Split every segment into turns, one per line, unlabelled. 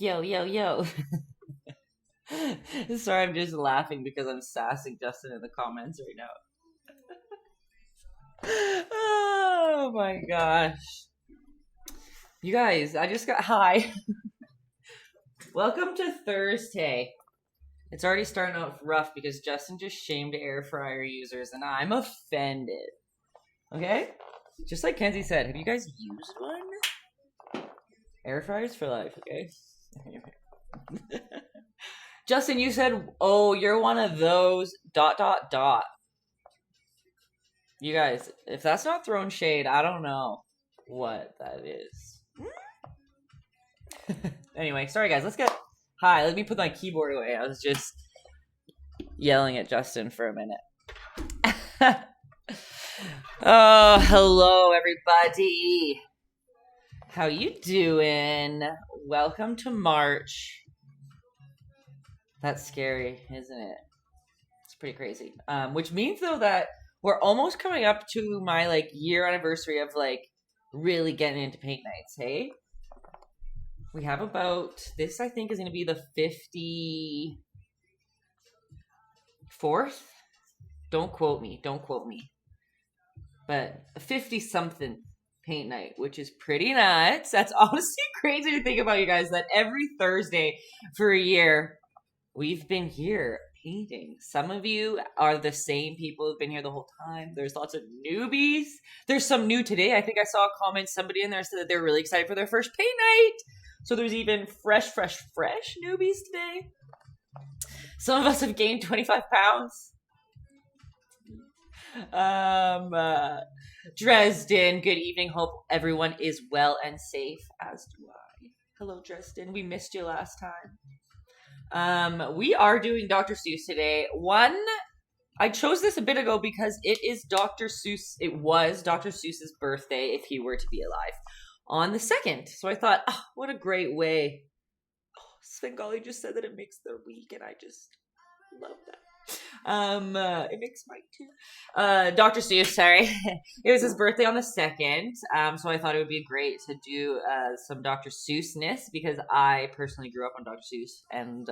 Yo, yo, yo. Sorry, I'm just laughing because I'm sassing Justin in the comments right now. Oh my gosh. You guys, I just got hi. Welcome to Thursday. It's already starting out rough because Justin just shamed air fryer users and I'm offended. Okay? Just like Kenzie said, have you guys used one? Air fryers for life, okay? Justin, you said, oh, you're one of those ... You guys, if that's not throwing shade, I don't know what that is. Anyway, sorry guys, let's get... Hi, let me put my keyboard away. I was just yelling at Justin for a minute. Oh, hello everybody. How you doing? Welcome to March. That's scary, isn't it? It's pretty crazy. Which means though that we're almost coming up to my year anniversary of really getting into paint nights, hey? We have about, this I think is going to be the 54th? Don't quote me. But a 50-something paint night, which is pretty nuts. That's honestly crazy to think about, you guys, that every Thursday for a year, we've been here painting. Some of you are the same people who've been here the whole time. There's lots of newbies. There's some new today. I think I saw a comment, somebody in there said that they're really excited for their first paint night. So there's even fresh newbies today. Some of us have gained 25 pounds. Dresden, good evening. Hope everyone is well and safe, as do I. Hello, Dresden. We missed you last time. We are doing Dr. Seuss today. I chose this a bit ago because it is Dr. Seuss. It was Dr. Seuss's birthday if he were to be alive on the 2nd. So I thought, oh, what a great way. Oh, Svengali just said that it makes their week, and I just love that. It makes mine too. Dr. Seuss, sorry. It was his birthday on the 2nd. So I thought it would be great to do some Dr. Seuss-ness because I personally grew up on Dr. Seuss and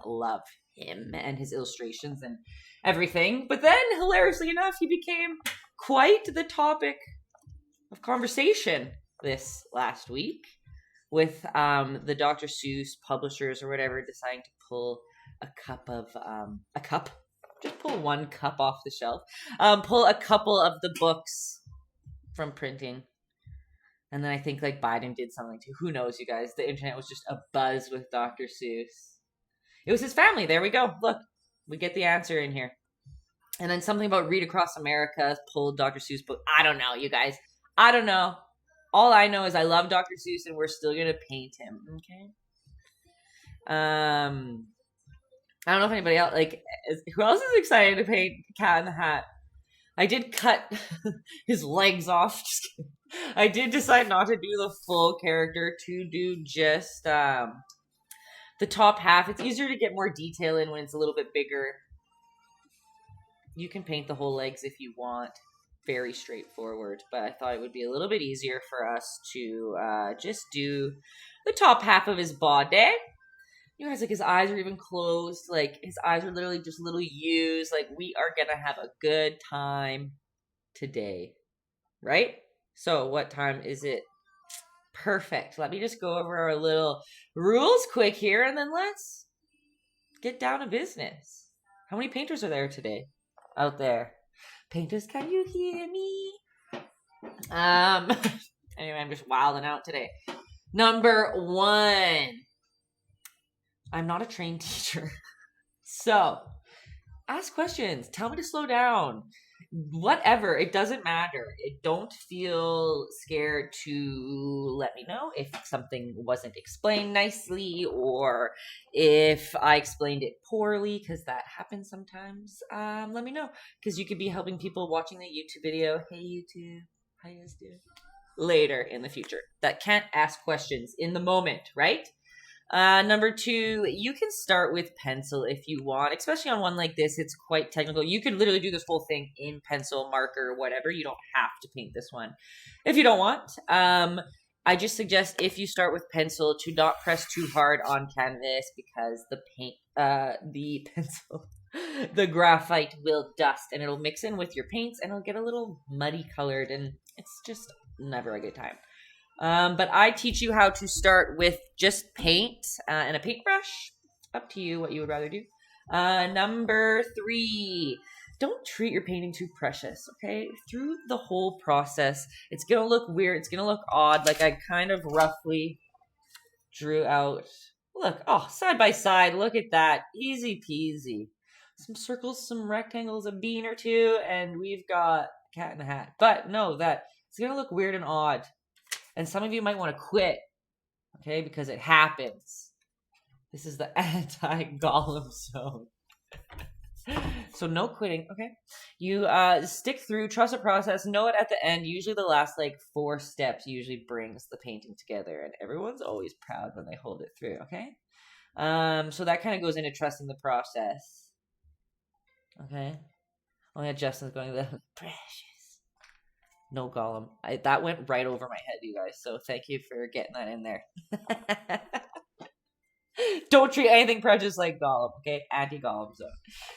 love him and his illustrations and everything. But then, hilariously enough, he became quite the topic of conversation this last week with the Dr. Seuss publishers or whatever deciding to pull just pull one cup off the shelf, pull a couple of the books from printing. And then I think Biden did something too. Who knows, you guys? The internet was just abuzz with Dr. Seuss. It was his family. There we go. Look, we get the answer in here. And then something about Read Across America pulled Dr. Seuss book. I don't know, you guys. I don't know. All I know is I love Dr. Seuss and we're still going to paint him. Okay? I don't know if anybody else, who else is excited to paint Cat in the Hat? I did cut his legs off. Just kidding. I did decide not to do the full character, to do just the top half. It's easier to get more detail in when it's a little bit bigger. You can paint the whole legs if you want. Very straightforward, but I thought it would be a little bit easier for us to just do the top half of his body. You guys, his eyes are even closed. His eyes are literally just little U's. We are gonna have a good time today, right? So what time is it? Perfect. Let me just go over our little rules quick here, and then let's get down to business. How many painters are there today out there? Painters, can you hear me? Anyway, I'm just wilding out today. Number 1. I'm not a trained teacher. So, ask questions. Tell me to slow down. Whatever. It doesn't matter. Don't feel scared to let me know if something wasn't explained nicely or if I explained it poorly, because that happens sometimes. Let me know, because you could be helping people watching the YouTube video. Hey, YouTube. How you guys doing? Later in the future. That can't ask questions in the moment, right? Number 2, you can start with pencil if you want, especially on one like this. It's quite technical. You could literally do this whole thing in pencil, marker, whatever. You don't have to paint this one if you don't want. I just suggest if you start with pencil to not press too hard on canvas because the pencil, the graphite will dust and it'll mix in with your paints and it'll get a little muddy colored and it's just never a good time. But I teach you how to start with just paint and a paintbrush. Up to you what you would rather do. Number 3. Don't treat your painting too precious, okay? Through the whole process, it's going to look weird. It's going to look odd. Like I kind of roughly drew out. Look, oh, side by side. Look at that. Easy peasy. Some circles, some rectangles, a bean or two, and we've got cat in a hat. But no, it's going to look weird and odd. And some of you might want to quit, okay? Because it happens. This is the anti-Gollum zone. So no quitting, okay? You stick through, trust the process, know it at the end. Usually the last like 4 steps usually brings the painting together, and everyone's always proud when they hold it through, okay? So that kind of goes into trusting the process. Okay? Oh yeah, Justin's going the precious. No Gollum. That went right over my head, you guys, so thank you for getting that in there. Don't treat anything precious like Gollum, okay? Anti-Gollum zone.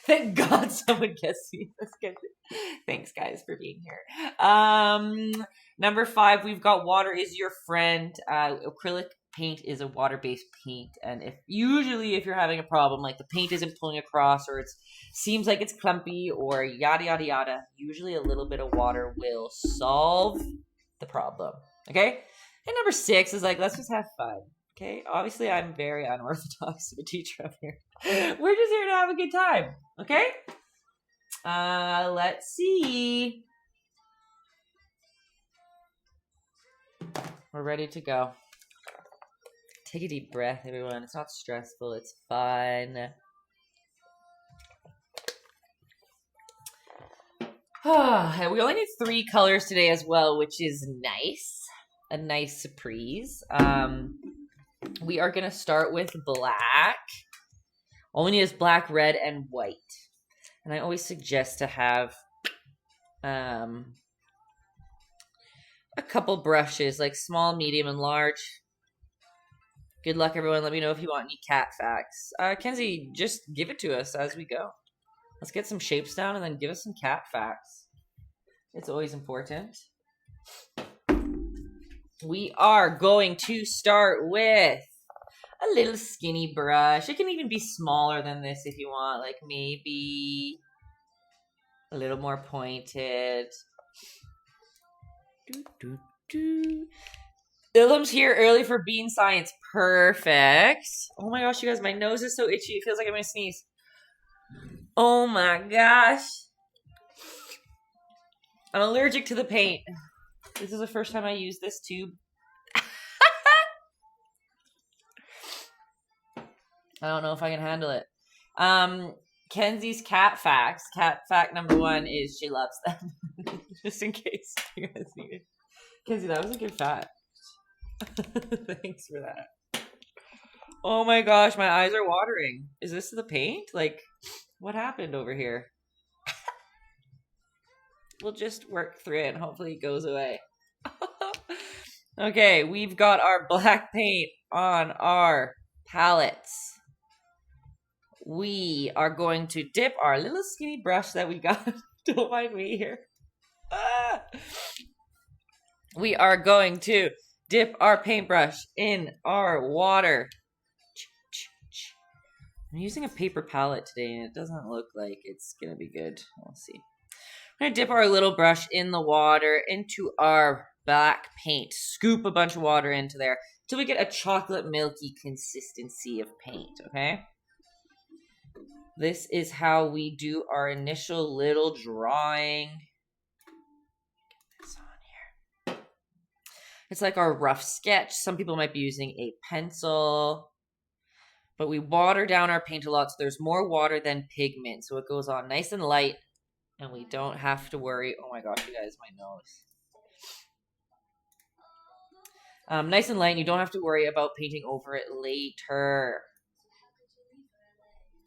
Thank God someone gets me. That's good. Thanks, guys, for being here. Number 5, we've got water is your friend. Acrylic paint is a water-based paint, and if you're having a problem, like the paint isn't pulling across, or it seems like it's clumpy, or yada yada yada, usually a little bit of water will solve the problem. Okay? And number 6 is like, let's just have fun. Okay, obviously I'm very unorthodox of a teacher up here. We're just here to have a good time, okay? Let's see. We're ready to go. Take a deep breath, everyone. It's not stressful, it's fun. We only need 3 colors today as well, which is nice. A nice surprise. We are going to start with black. All we need is black, red, and white. And I always suggest to have a couple brushes, like small, medium, and large. Good luck, everyone. Let me know if you want any cat facts. Kenzie, just give it to us as we go. Let's get some shapes down and then give us some cat facts. It's always important. We are going to start with a little skinny brush. It can even be smaller than this if you want, like maybe a little more pointed. Ilham's here early for bean science. Perfect. Oh my gosh, you guys, my nose is so itchy. It feels like I'm going to sneeze. Oh my gosh. I'm allergic to the paint. This is the first time I use this tube. I don't know if I can handle it. Kenzie's cat facts. Cat fact number 1 is she loves them. Just in case you guys need it. Kenzie, that was a good fact. Thanks for that. Oh my gosh, my eyes are watering. Is this the paint? Like, what happened over here? We'll just work through it and hopefully it goes away. Okay, we've got our black paint on our palettes. We are going to dip our little skinny brush that we got. Don't mind me here. We are going to dip our paintbrush in our water. I'm using a paper palette today and it doesn't look like it's going to be good. We'll see. I'm going to dip our little brush in the water into our black paint. Scoop a bunch of water into there till we get a chocolate milky consistency of paint, okay? This is how we do our initial little drawing. Get this on here. It's like our rough sketch. Some people might be using a pencil. But we water down our paint a lot, so there's more water than pigment. So it goes on nice and light, and we don't have to worry. Oh my gosh, you guys, my nose. Nice and light, and you don't have to worry about painting over it later.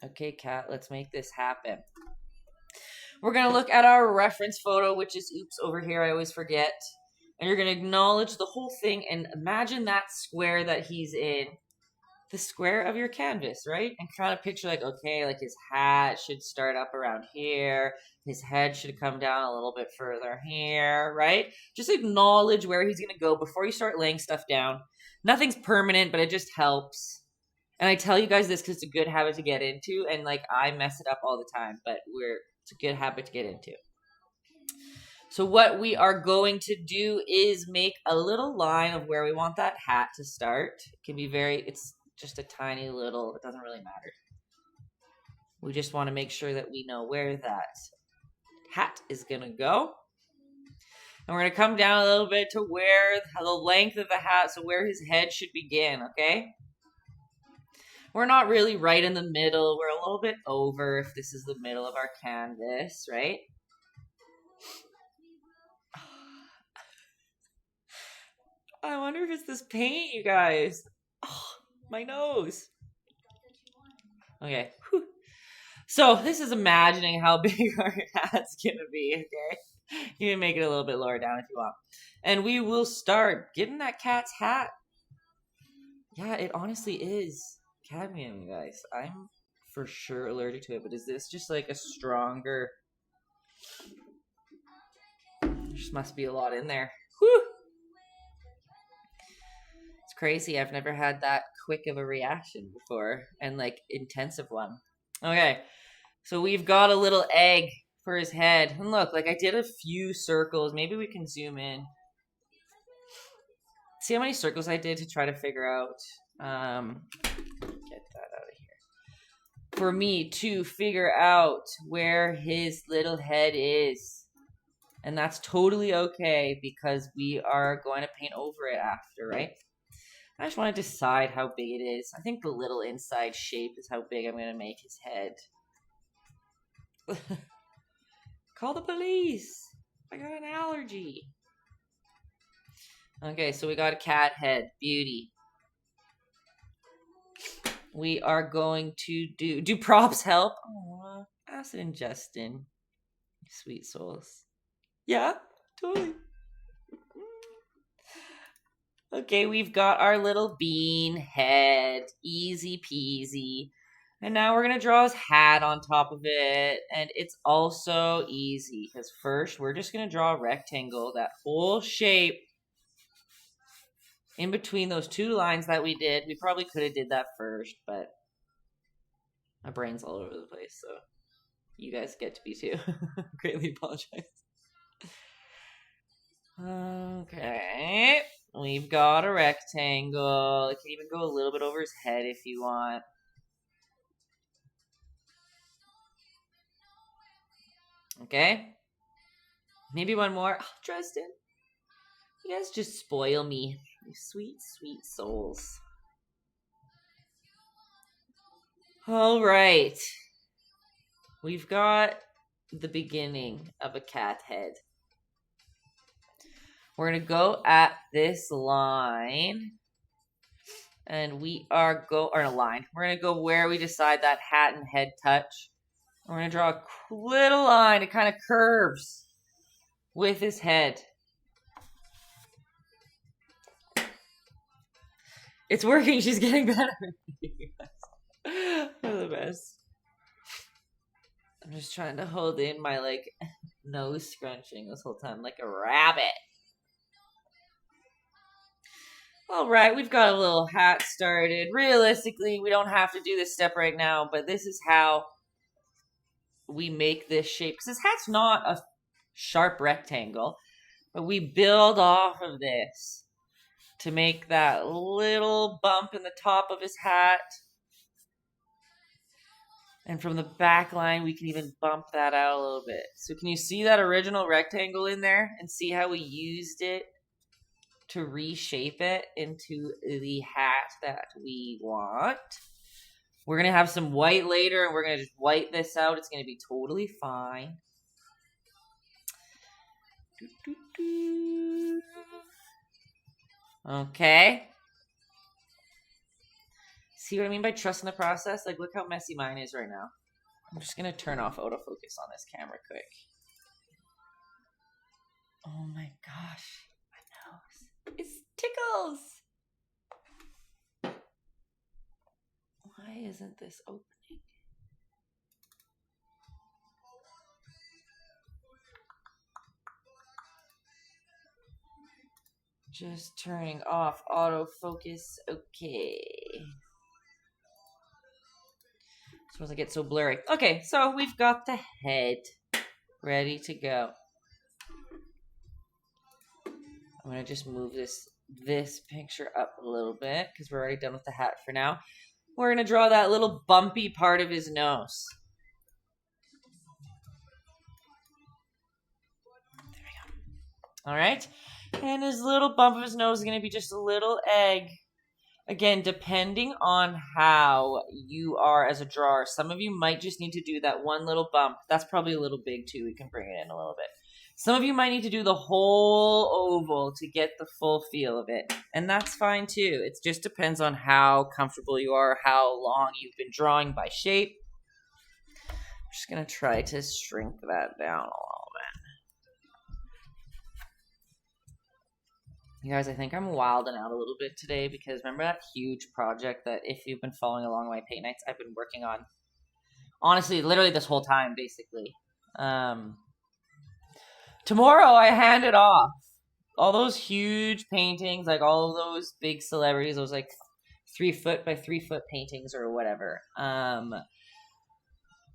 Okay, Kat, let's make this happen. We're going to look at our reference photo, which is, oops, over here. I always forget. And you're going to acknowledge the whole thing and imagine that square that he's in. The square of your canvas, right? And kind of picture like, okay, like his hat should start up around here. His head should come down a little bit further here, right? Just acknowledge where he's going to go before you start laying stuff down. Nothing's permanent, but it just helps. And I tell you guys this because it's a good habit to get into. And like I mess it up all the time, but it's a good habit to get into. So what we are going to do is make a little line of where we want that hat to start. It can be it's just a tiny little, it doesn't really matter. We just want to make sure that we know where that hat is going to go. And we're going to come down a little bit to where the length of the hat, so where his head should begin, okay? We're not really right in the middle. We're a little bit over if this is the middle of our canvas, right? I wonder if it's this paint, you guys. Oh, my nose. Okay. Whew. So this is imagining how big our hat's gonna be, okay? You can make it a little bit lower down if you want. And we will start getting that cat's hat. Yeah, it honestly is cadmium, you guys. I'm for sure allergic to it, but is this just like a stronger... There just must be a lot in there. Whew! Crazy. I've never had that quick of a reaction before, and like intensive one. Okay, so we've got a little egg for his head, and look, like I did a few circles. Maybe we can zoom in, see how many circles I did to try to figure out get that out of here for me to figure out where his little head is. And that's totally okay because we are going to paint over it after, right? I just want to decide how big it is. I think the little inside shape is how big I'm going to make his head. Call the police. I got an allergy. Okay, so we got a cat head. Beauty. We are going to do props help? Aww, Acid and Justin. Sweet souls. Yeah, totally. Okay, we've got our little bean head, easy peasy. And now we're going to draw his hat on top of it. And it's also easy because first we're just going to draw a rectangle, that whole shape in between those two lines that we did. We probably could have did that first, but my brain's all over the place, so you guys get to be too. Greatly apologize. Okay. We've got a rectangle. It can even go a little bit over his head if you want. Okay. Maybe one more. Oh, Dresden. You guys just spoil me. You sweet, sweet souls. All right. We've got the beginning of a cat head. We're going to go at this line, and we are or a line. We're going to go where we decide that hat and head touch. We're going to draw a little line. It kind of curves with his head. It's working. She's getting better. We're the best. I'm just trying to hold in my nose scrunching this whole time like a rabbit. All right, we've got a little hat started. Realistically, we don't have to do this step right now, but this is how we make this shape. Because his hat's not a sharp rectangle, but we build off of this to make that little bump in the top of his hat. And from the back line, we can even bump that out a little bit. So can you see that original rectangle in there and see how we used it to reshape it into the hat that we want? We're going to have some white later, and we're going to just white this out. It's going to be totally fine. Okay. See what I mean by trusting the process? Like, look how messy mine is right now. I'm just going to turn off autofocus on this camera quick. Oh my gosh. I'm It tickles. Why isn't this opening? Just turning off autofocus. Okay. Supposed to get so blurry. Okay, so we've got the head ready to go. I'm gonna just move this picture up a little bit because we're already done with the hat for now. We're gonna draw that little bumpy part of his nose. There we go. All right, and his little bump of his nose is gonna be just a little egg. Again, depending on how you are as a drawer, some of you might just need to do that one little bump. That's probably a little big too. We can bring it in a little bit. Some of you might need to do the whole oval to get the full feel of it. And that's fine too. It just depends on how comfortable you are, how long you've been drawing by shape. I'm just going to try to shrink that down a little bit. You guys, I think I'm wilding out a little bit today because remember that huge project that if you've been following along my paint nights, I've been working on, honestly, literally this whole time, basically. Tomorrow I hand it off. All those huge paintings, like all of those big celebrities, those like 3 foot by 3 foot paintings or whatever.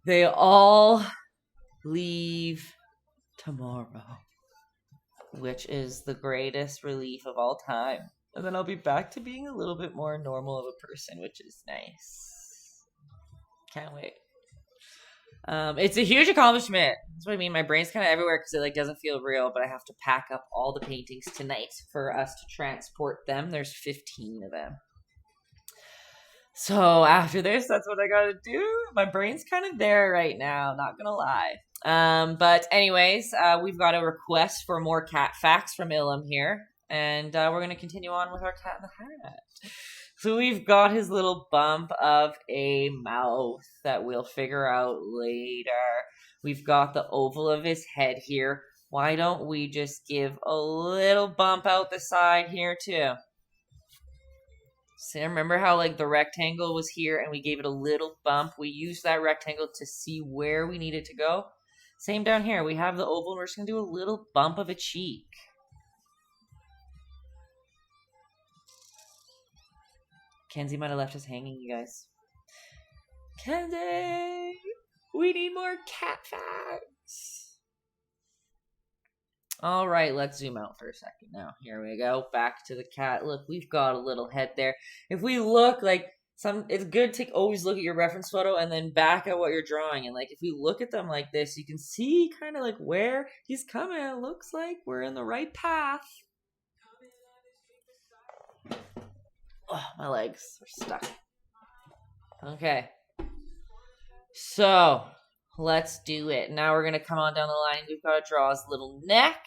They all leave tomorrow, which is the greatest relief of all time. And then I'll be back to being a little bit more normal of a person, which is nice. Can't wait. It's a huge accomplishment. That's what I mean. My brain's kind of everywhere because it like doesn't feel real, but I have to pack up all the paintings tonight for us to transport them. There's 15 of them. So after this, that's what I gotta do. My brain's kind of there right now, not gonna lie. But anyways, we've got a request for more cat facts from Ilham here, and we're gonna continue on with our cat in the hat. So we've got his little bump of a mouth that we'll figure out later. We've got the oval of his head here. Why don't we just give a little bump out the side here too? So remember how like the rectangle was here and we gave it a little bump? We used that rectangle to see where we needed to go. Same down here. We have the oval and we're just going to do a little bump of a cheek. Kenzie might have left us hanging, you guys. Kenzie! We need more cat facts! All right, let's zoom out for a second now. Here we go. Back to the cat. Look, we've got a little head there. If we look like it's good to always look at your reference photo and then back at what you're drawing. And like, if we look at them like this, you can see kind of like where he's coming. It looks like we're in the right path. Oh, my legs are stuck. Okay. So, let's do it. Now we're going to come on down the line. We've got to draw his little neck.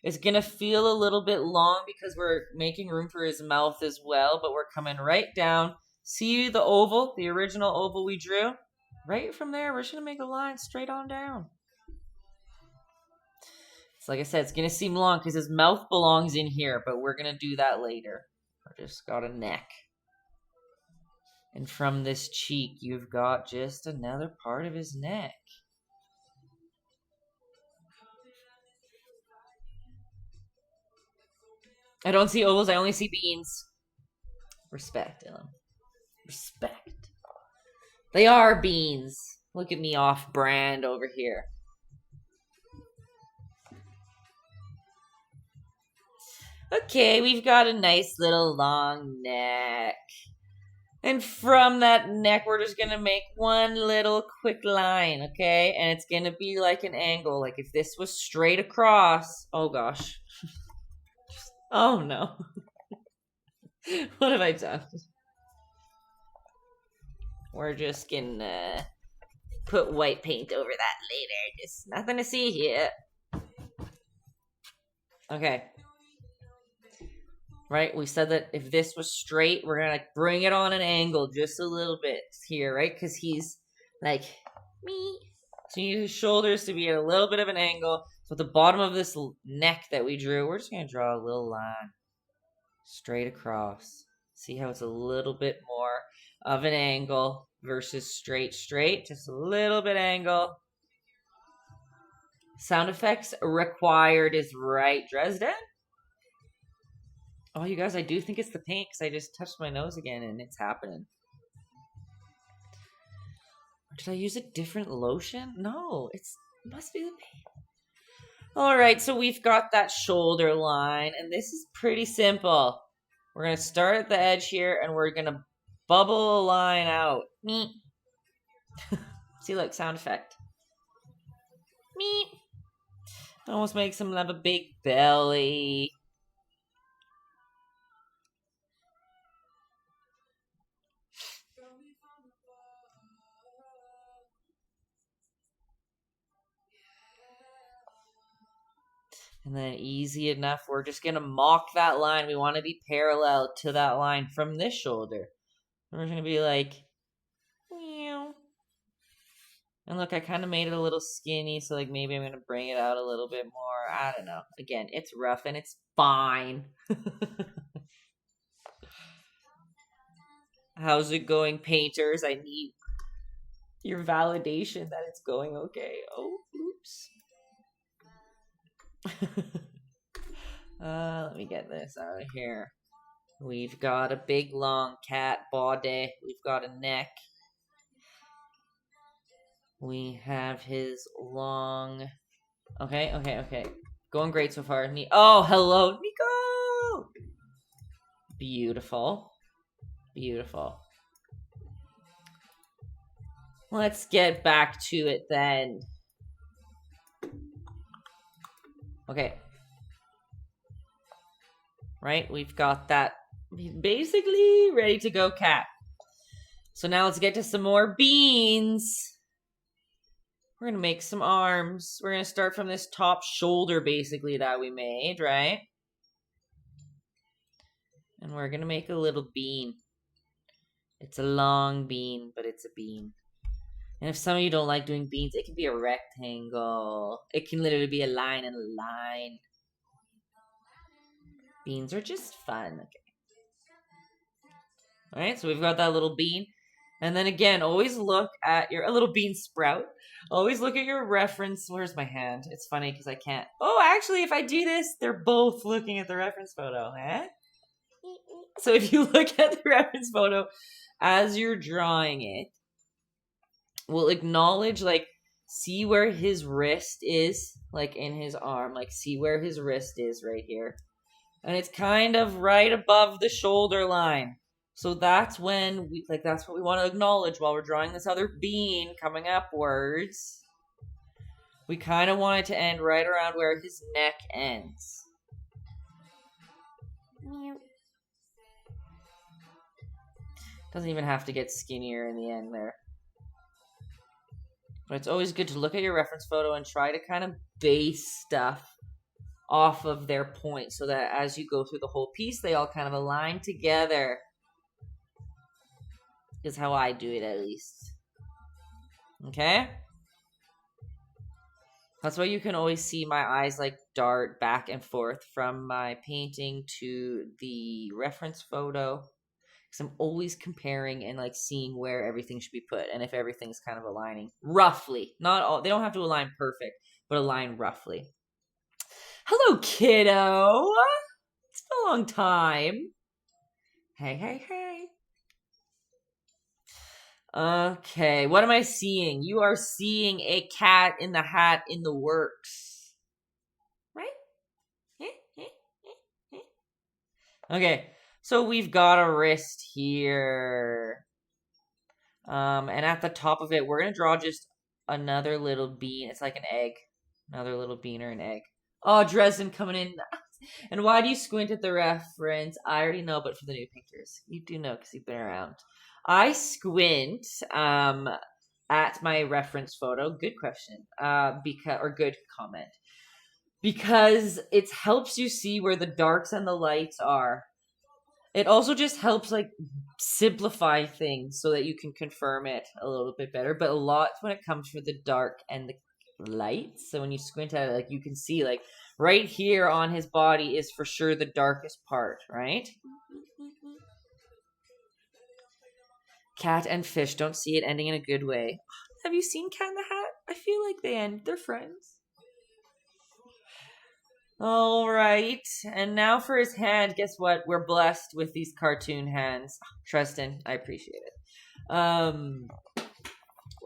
It's going to feel a little bit long because we're making room for his mouth as well, but we're coming right down. See the oval, the original oval we drew? Right from there, we're just going to make a line straight on down. So like I said, it's going to seem long because his mouth belongs in here, but we're going to do that later. I just got a neck. And from this cheek, you've got just another part of his neck. I don't see ovals, I only see beans. Respect, Dylan. Respect. They are beans. Look at me off brand over here. Okay, we've got a nice little long neck. And from that neck, we're just going to make one little quick line, okay? And it's going to be like an angle. Like if this was straight across. Oh, gosh. Oh, no. What have I done? We're just going to put white paint over that later. Just nothing to see here. Okay. Right? We said that if this was straight, we're going to bring it on an angle just a little bit here, right? Because he's like me. So you need his shoulders to be at a little bit of an angle. So at the bottom of this neck that we drew, we're just going to draw a little line. Straight across. See how it's a little bit more of an angle versus straight, just a little bit angle. Sound effects required is right, Dresden? Oh, you guys, I do think it's the paint because I just touched my nose again and it's happening. Did I use a different lotion? No, it must be the paint. All right, so we've got that shoulder line, and this is pretty simple. We're going to start at the edge here, and we're going to bubble a line out. Meep. See, look, sound effect. Meep. Almost makes him have a big belly. And then easy enough, we're just going to mock that line. We want to be parallel to that line from this shoulder. We're going to be like, meow. And look, I kind of made it a little skinny, so like maybe I'm going to bring it out a little bit more. I don't know. Again, it's rough and it's fine. How's it going, painters? I need your validation that it's going okay. Oh, oops. Let me get this out of here. We've got a big long cat body. We've got a neck. We have his long... Okay. Going great so far. Oh, hello, Nico! Beautiful. Let's get back to it then. Okay. Right, we've got that basically ready to go cat. So now let's get to some more beans. We're going to make some arms. We're going to start from this top shoulder basically that we made, right? And we're going to make a little bean. It's a long bean, but it's a bean. And if some of you don't like doing beans, it can be a rectangle. It can literally be a line and a line. Beans are just fun. Okay. Alright, so we've got that little bean. And then again, always look at a little bean sprout. Always look at your reference. Where's my hand? It's funny because I can't. Oh, actually, if I do this, they're both looking at the reference photo. Eh? So if you look at the reference photo as you're drawing it, we'll acknowledge, like, see where his wrist is, like, in his arm. Like, see where his wrist is right here. And it's kind of right above the shoulder line. So that's when that's what we want to acknowledge while we're drawing this other bean coming upwards. We kind of want it to end right around where his neck ends. Doesn't even have to get skinnier in the end there. But it's always good to look at your reference photo and try to kind of base stuff off of their point so that as you go through the whole piece, they all kind of align together. Is how I do it, at least. Okay? That's why you can always see my eyes like dart back and forth from my painting to the reference photo. Because I'm always comparing and like seeing where everything should be put and if everything's kind of aligning roughly. Not all, they don't have to align perfect, but align roughly. Hello, kiddo. It's been a long time. Hey. Okay, what am I seeing? You are seeing a cat in the hat in the works. Right? Okay, so we've got a wrist here. And at the top of it, we're going to draw just another little bean. It's like an egg. Another little bean or an egg. Oh, Dresden coming in. And why do you squint at the reference? I already know, but for the new painters. You do know because you've been around. I squint at my reference photo. Good question. Good comment. Because it helps you see where the darks and the lights are. It also just helps like simplify things so that you can confirm it a little bit better. But a lot when it comes for the dark and the lights. So when you squint at it, like you can see like right here on his body is for sure the darkest part, right? Cat and fish, don't see it ending in a good way. Have you seen Cat in the Hat? I feel like they're friends. All right, and now for his hand. Guess what? We're blessed with these cartoon hands. Tristan, I appreciate it.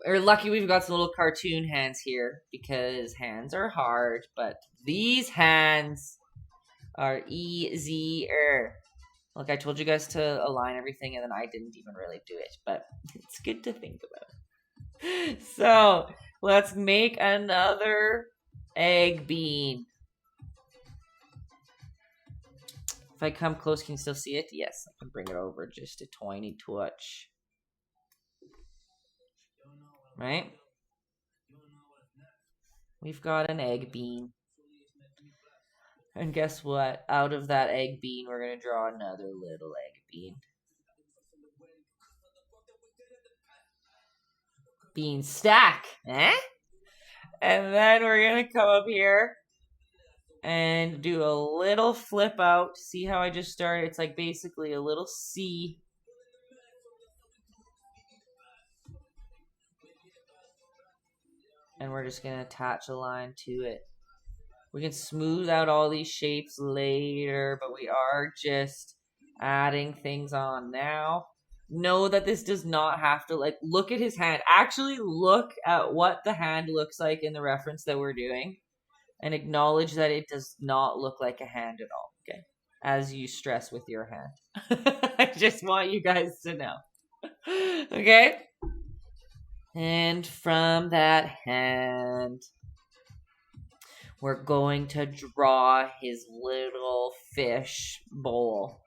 We're lucky we've got some little cartoon hands here because hands are hard, but these hands are easier. Look, I told you guys to align everything, and then I didn't even really do it, but it's good to think about. So let's make another egg bean. If I come close, can you still see it? Yes, I can bring it over just a tiny touch. Right? We've got an egg bean. And guess what? Out of that egg bean, we're going to draw another little egg bean. Bean stack. Eh? And then we're going to come up here and do a little flip out. See how I just started? It's like basically a little C. And we're just going to attach a line to it. We can smooth out all these shapes later, but we are just adding things on now. Know that this does not have to, like, look at his hand. Actually look at what the hand looks like in the reference that we're doing and acknowledge that it does not look like a hand at all, okay? As you stress with your hand. I just want you guys to know. Okay? And from that hand, we're going to draw his little fish bowl.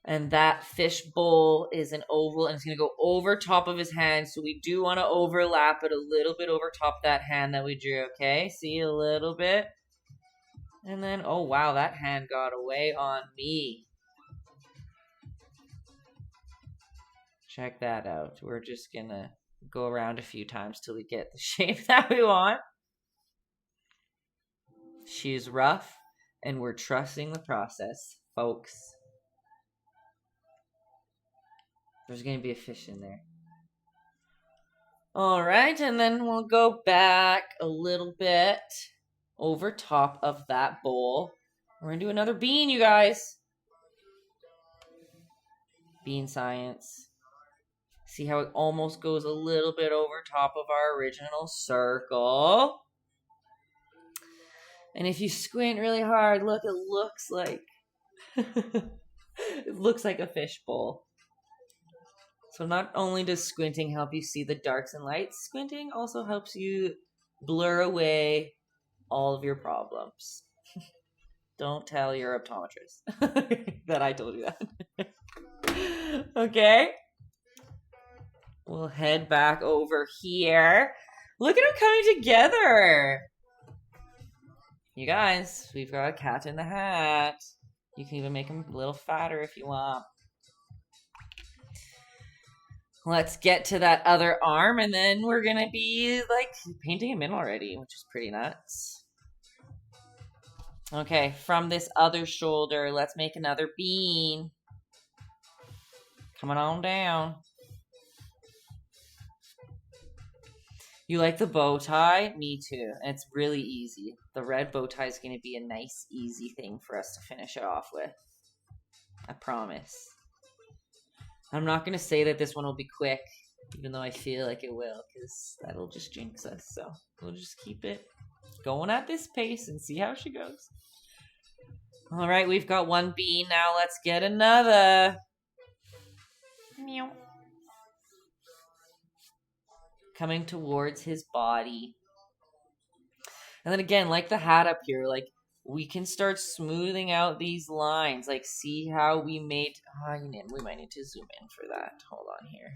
And that fish bowl is an oval, and it's going to go over top of his hand. So we do want to overlap it a little bit over top that hand that we drew, okay? See, a little bit. And then, oh wow, that hand got away on me. Check that out. We're just going to go around a few times till we get the shape that we want. She's rough, and we're trusting the process, folks. There's going to be a fish in there. All right, and then we'll go back a little bit over top of that bowl. We're going to do another bean, you guys. Bean science. See how it almost goes a little bit over top of our original circle. And if you squint really hard, look, it looks like it looks like a fish bowl. So not only does squinting help you see the darks and lights, squinting also helps you blur away all of your problems. Don't tell your optometrist that I told you that. Okay. We'll head back over here. Look at them coming together. You guys, we've got a cat in the hat. You can even make him a little fatter if you want. Let's get to that other arm, and then we're going to be, like, painting him in already, which is pretty nuts. Okay, from this other shoulder, let's make another bean. Coming on down. You like the bow tie? Me too. And it's really easy. The red bow tie is going to be a nice, easy thing for us to finish it off with. I promise. I'm not going to say that this one will be quick, even though I feel like it will, because that'll just jinx us. So we'll just keep it going at this pace and see how she goes. All right, we've got one bean. Now let's get another. Meow. Coming towards his body. And then again, like the hat up here, like we can start smoothing out these lines. Like see how we made, we might need to zoom in for that. Hold on here.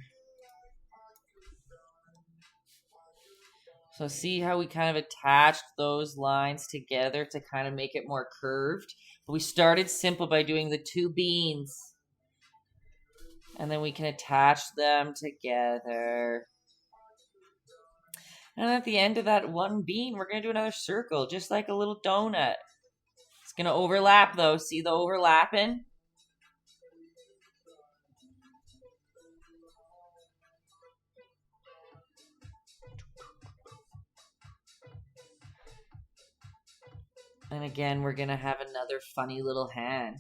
So see how we kind of attached those lines together to kind of make it more curved. But we started simple by doing the two beans. And then we can attach them together. And at the end of that one bean, we're going to do another circle, just like a little donut. It's going to overlap, though. See the overlapping? And again, we're going to have another funny little hand.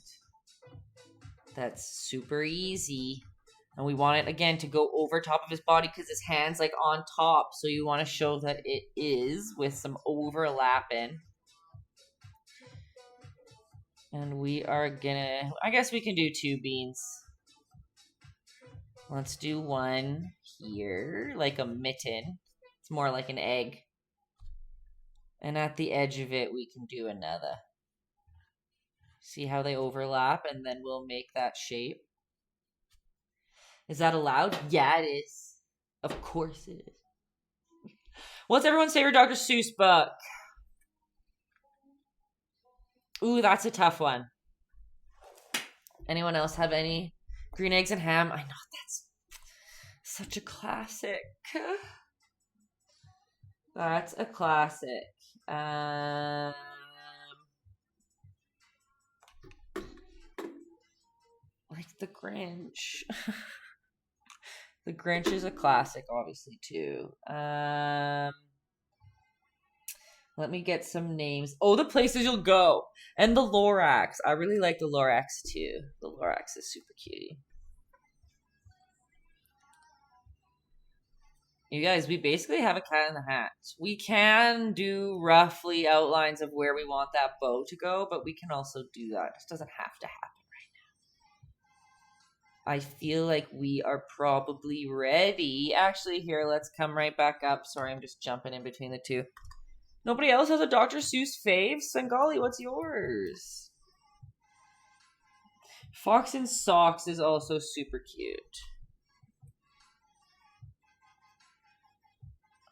That's super easy. And we want it, again, to go over top of his body because his hand's like on top. So you want to show that it is with some overlapping. And we are gonna, I guess we can do 2 beans. Let's do one here, like a mitten. It's more like an egg. And at the edge of it, we can do another. See how they overlap, and then we'll make that shape. Is that allowed? Yeah, it is. Of course it is. What's everyone's favorite Dr. Seuss book? Ooh, that's a tough one. Anyone else have any? Green Eggs and Ham. I know, that's such a classic. That's a classic. Like the Grinch. The Grinch is a classic, obviously, too. Let me get some names. Oh, The Places You'll Go. And The Lorax. I really like The Lorax, too. The Lorax is super cute. You guys, we basically have a cat in the hat. We can do roughly outlines of where we want that bow to go, but we can also do that. It just doesn't have to happen right now. I feel like we are probably ready. Actually, here, let's come right back up. Sorry, I'm just jumping in between the two. Nobody else has a Dr. Seuss fave? Sangali, what's yours? Fox in Socks is also super cute.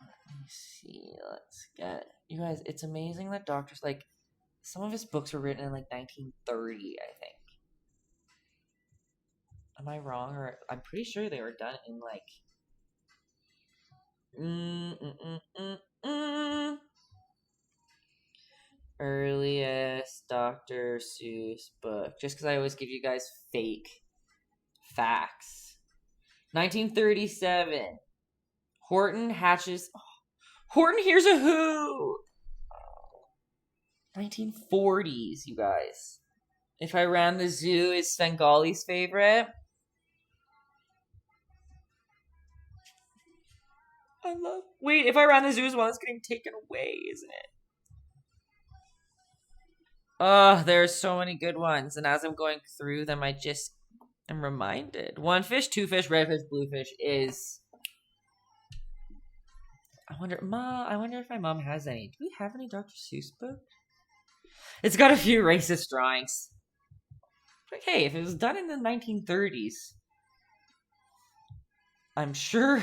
Let me see. Let's get... You guys, it's amazing that doctors, like, some of his books were written in, like, 1930, I think. Am I wrong? Or I'm pretty sure they were done in, like... Earliest Dr. Seuss book. Just because I always give you guys fake facts. 1937. Horton hatches... Oh, Horton Hears a Who! 1940s, you guys. If I Ran the Zoo is Svengali's favorite. I love... Wait, If I Ran the Zoo is one that's getting taken away, isn't it? Oh, there's so many good ones. And as I'm going through them, I just am reminded. One fish, two fish, red fish, blue fish is... I wonder if my mom has any. Do we have any Dr. Seuss book? It's got a few racist drawings. Like, hey, if it was done in the 1930s, I'm sure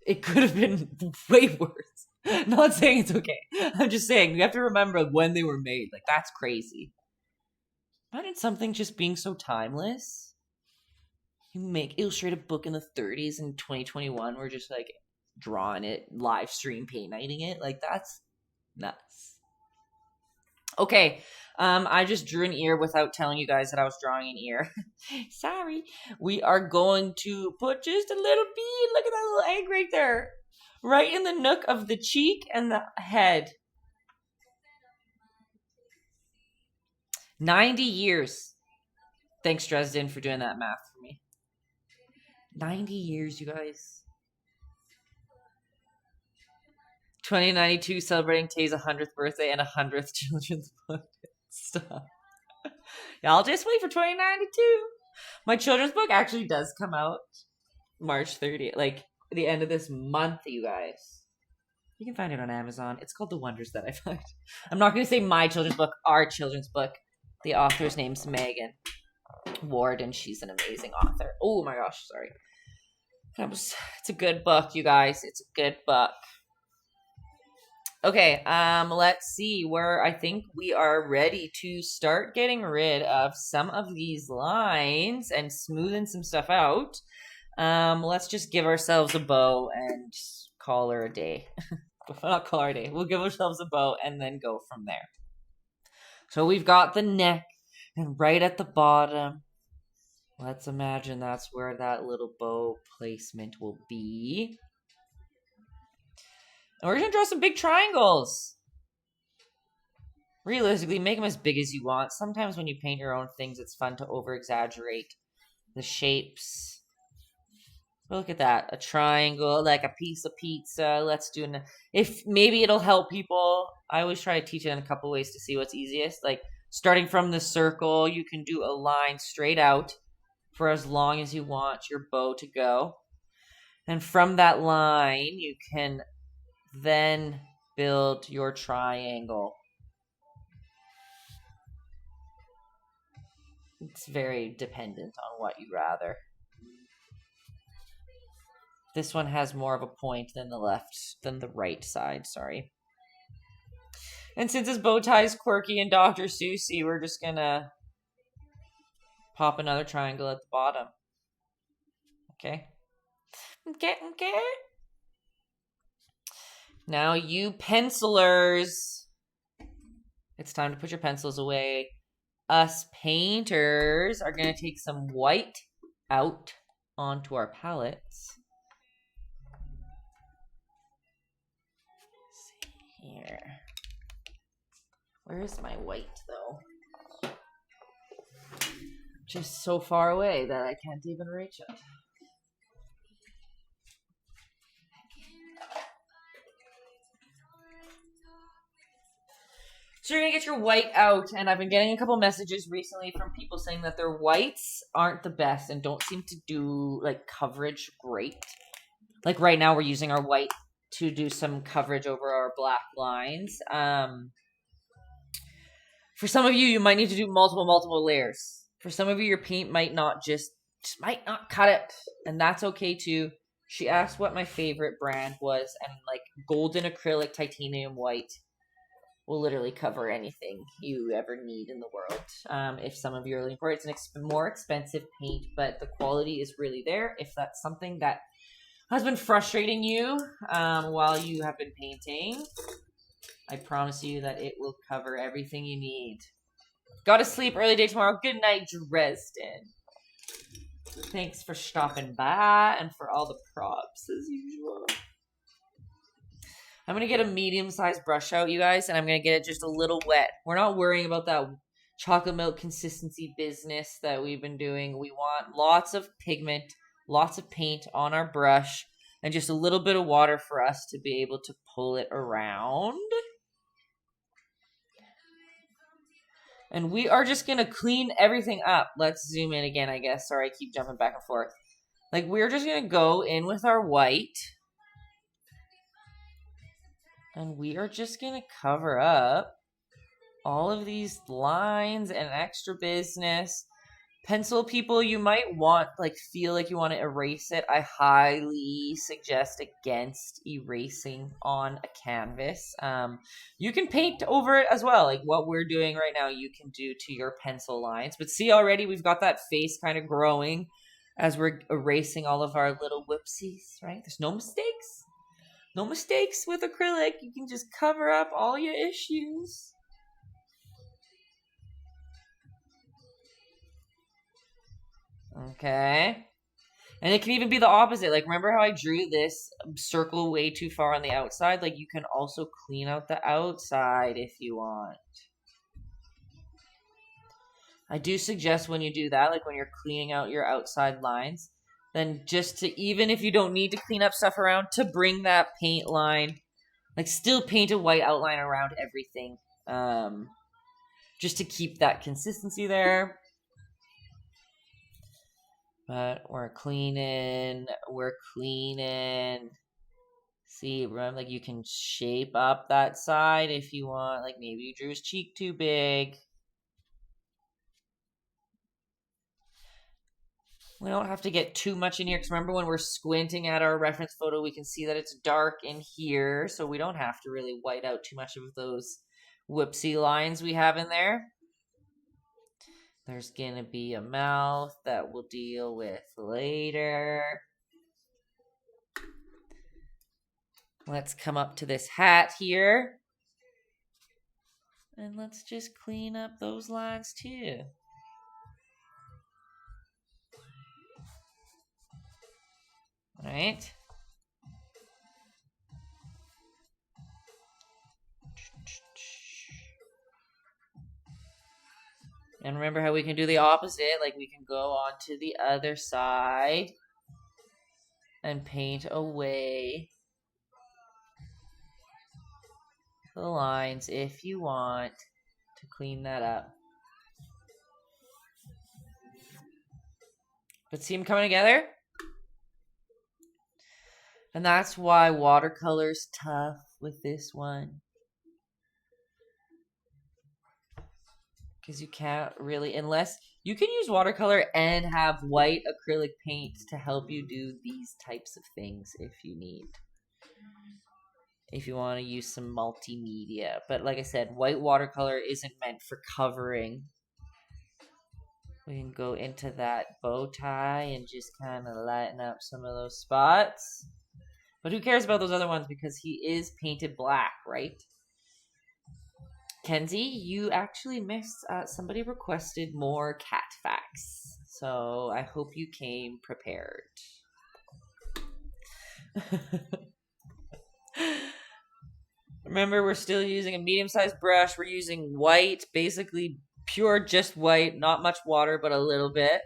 it could have been way worse. Not saying it's okay. I'm just saying, you have to remember when they were made. Like, that's crazy. Imagine something just being so timeless. You illustrate a book in the 30s in 2021. We're just, like, drawing it, live stream paint nighting it. Like, that's nuts. Okay, I just drew an ear without telling you guys that I was drawing an ear. Sorry. We are going to put just a little bead. Look at that little egg right there. Right in the nook of the cheek and the head. 90 years. Thanks, Dresden, for doing that math for me. 90 years, you guys. 2092, celebrating Tay's 100th birthday and 100th children's book. Stop. Yeah, I'll just wait for 2092. My children's book actually does come out March 30th, like the end of this month, you guys. You can find it on Amazon. It's called The Wonders That I Find. I'm not going to say my children's book, our children's book. The author's name's Megan Ward, and she's an amazing author. Oh my gosh, sorry. It's a good book, you guys. It's a good book. Okay, let's see where I think we are ready to start getting rid of some of these lines and smoothing some stuff out. Let's just give ourselves a bow and call her a day. Not call her a day. We'll give ourselves a bow and then go from there. So we've got the neck, and right at the bottom, let's imagine that's where that little bow placement will be. And we're going to draw some big triangles. Realistically, make them as big as you want. Sometimes when you paint your own things, it's fun to over-exaggerate the shapes. But look at that. A triangle, like a piece of pizza. Let's do if maybe it'll help people. I always try to teach it in a couple ways to see what's easiest. Like starting from the circle, you can do a line straight out for as long as you want your bow to go. And from that line, you can then build your triangle. It's very dependent on what you'd rather. This one has more of a point than the right side, sorry. And since his bow tie is quirky and Dr. Seussy, we're just gonna pop another triangle at the bottom. Okay? Okay. Now you pencilers, it's time to put your pencils away. Us painters are gonna take some white out onto our palettes. Here. Where's my white, though? Just so far away that I can't even reach it. So you're going to get your white out, and I've been getting a couple messages recently from people saying that their whites aren't the best and don't seem to do, like, coverage great. Like, right now we're using our white to do some coverage over our black lines. For some of you, you might need to do multiple layers. For some of you, your paint might not just might not cut it, and that's okay too. She asked what my favorite brand was, and like golden acrylic titanium white will literally cover anything you ever need in the world. If some of you are looking for it, it's an more expensive paint, but the quality is really there. If that's something that has been frustrating you while you have been painting, I promise you that it will cover everything you need. Gotta sleep, early day tomorrow. Good night, Dresden. Thanks for stopping by and for all the props as usual. I'm going to get a medium-sized brush out, you guys, and I'm going to get it just a little wet. We're not worrying about that chocolate milk consistency business that we've been doing. We want lots of pigment, lots of paint on our brush, and just a little bit of water for us to be able to pull it around. And we are just going to clean everything up. Let's zoom in again, I guess. Sorry, I keep jumping back and forth. Like, we're just going to go in with our white. And we are just going to cover up all of these lines and extra business. Pencil people, you might feel like you want to erase it. I highly suggest against erasing on a canvas. You can paint over it as well. Like what we're doing right now, you can do to your pencil lines. But see, already we've got that face kind of growing as we're erasing all of our little whoopsies, right? There's no mistakes. No mistakes with acrylic. You can just cover up all your issues. Okay. And it can even be the opposite. Like, remember how I drew this circle way too far on the outside? Like, you can also clean out the outside if you want. I do suggest when you do that, like when you're cleaning out your outside lines, then just to, even if you don't need to clean up stuff around, to bring that paint line, like still paint a white outline around everything. Just to keep that consistency there. But we're cleaning. See, remember, like you can shape up that side if you want. Like maybe you drew his cheek too big. We don't have to get too much in here because remember when we're squinting at our reference photo, we can see that it's dark in here. So we don't have to really white out too much of those whoopsie lines we have in there. There's going to be a mouth that we'll deal with later. Let's come up to this hat here. And let's just clean up those lines too. All right. And remember how we can do the opposite, like we can go on to the other side and paint away the lines if you want to clean that up. But see them coming together? And that's why watercolor's tough with this one. Because you can't really, unless you can use watercolor and have white acrylic paint to help you do these types of things if you need. If you want to use some multimedia. But like I said, white watercolor isn't meant for covering. We can go into that bow tie and just kind of lighten up some of those spots. But who cares about those other ones because he is painted black, right? Kenzie, you actually missed. Somebody requested more cat facts. So I hope you came prepared. Remember, we're still using a medium-sized brush. We're using white, basically pure, just white. Not much water, but a little bit.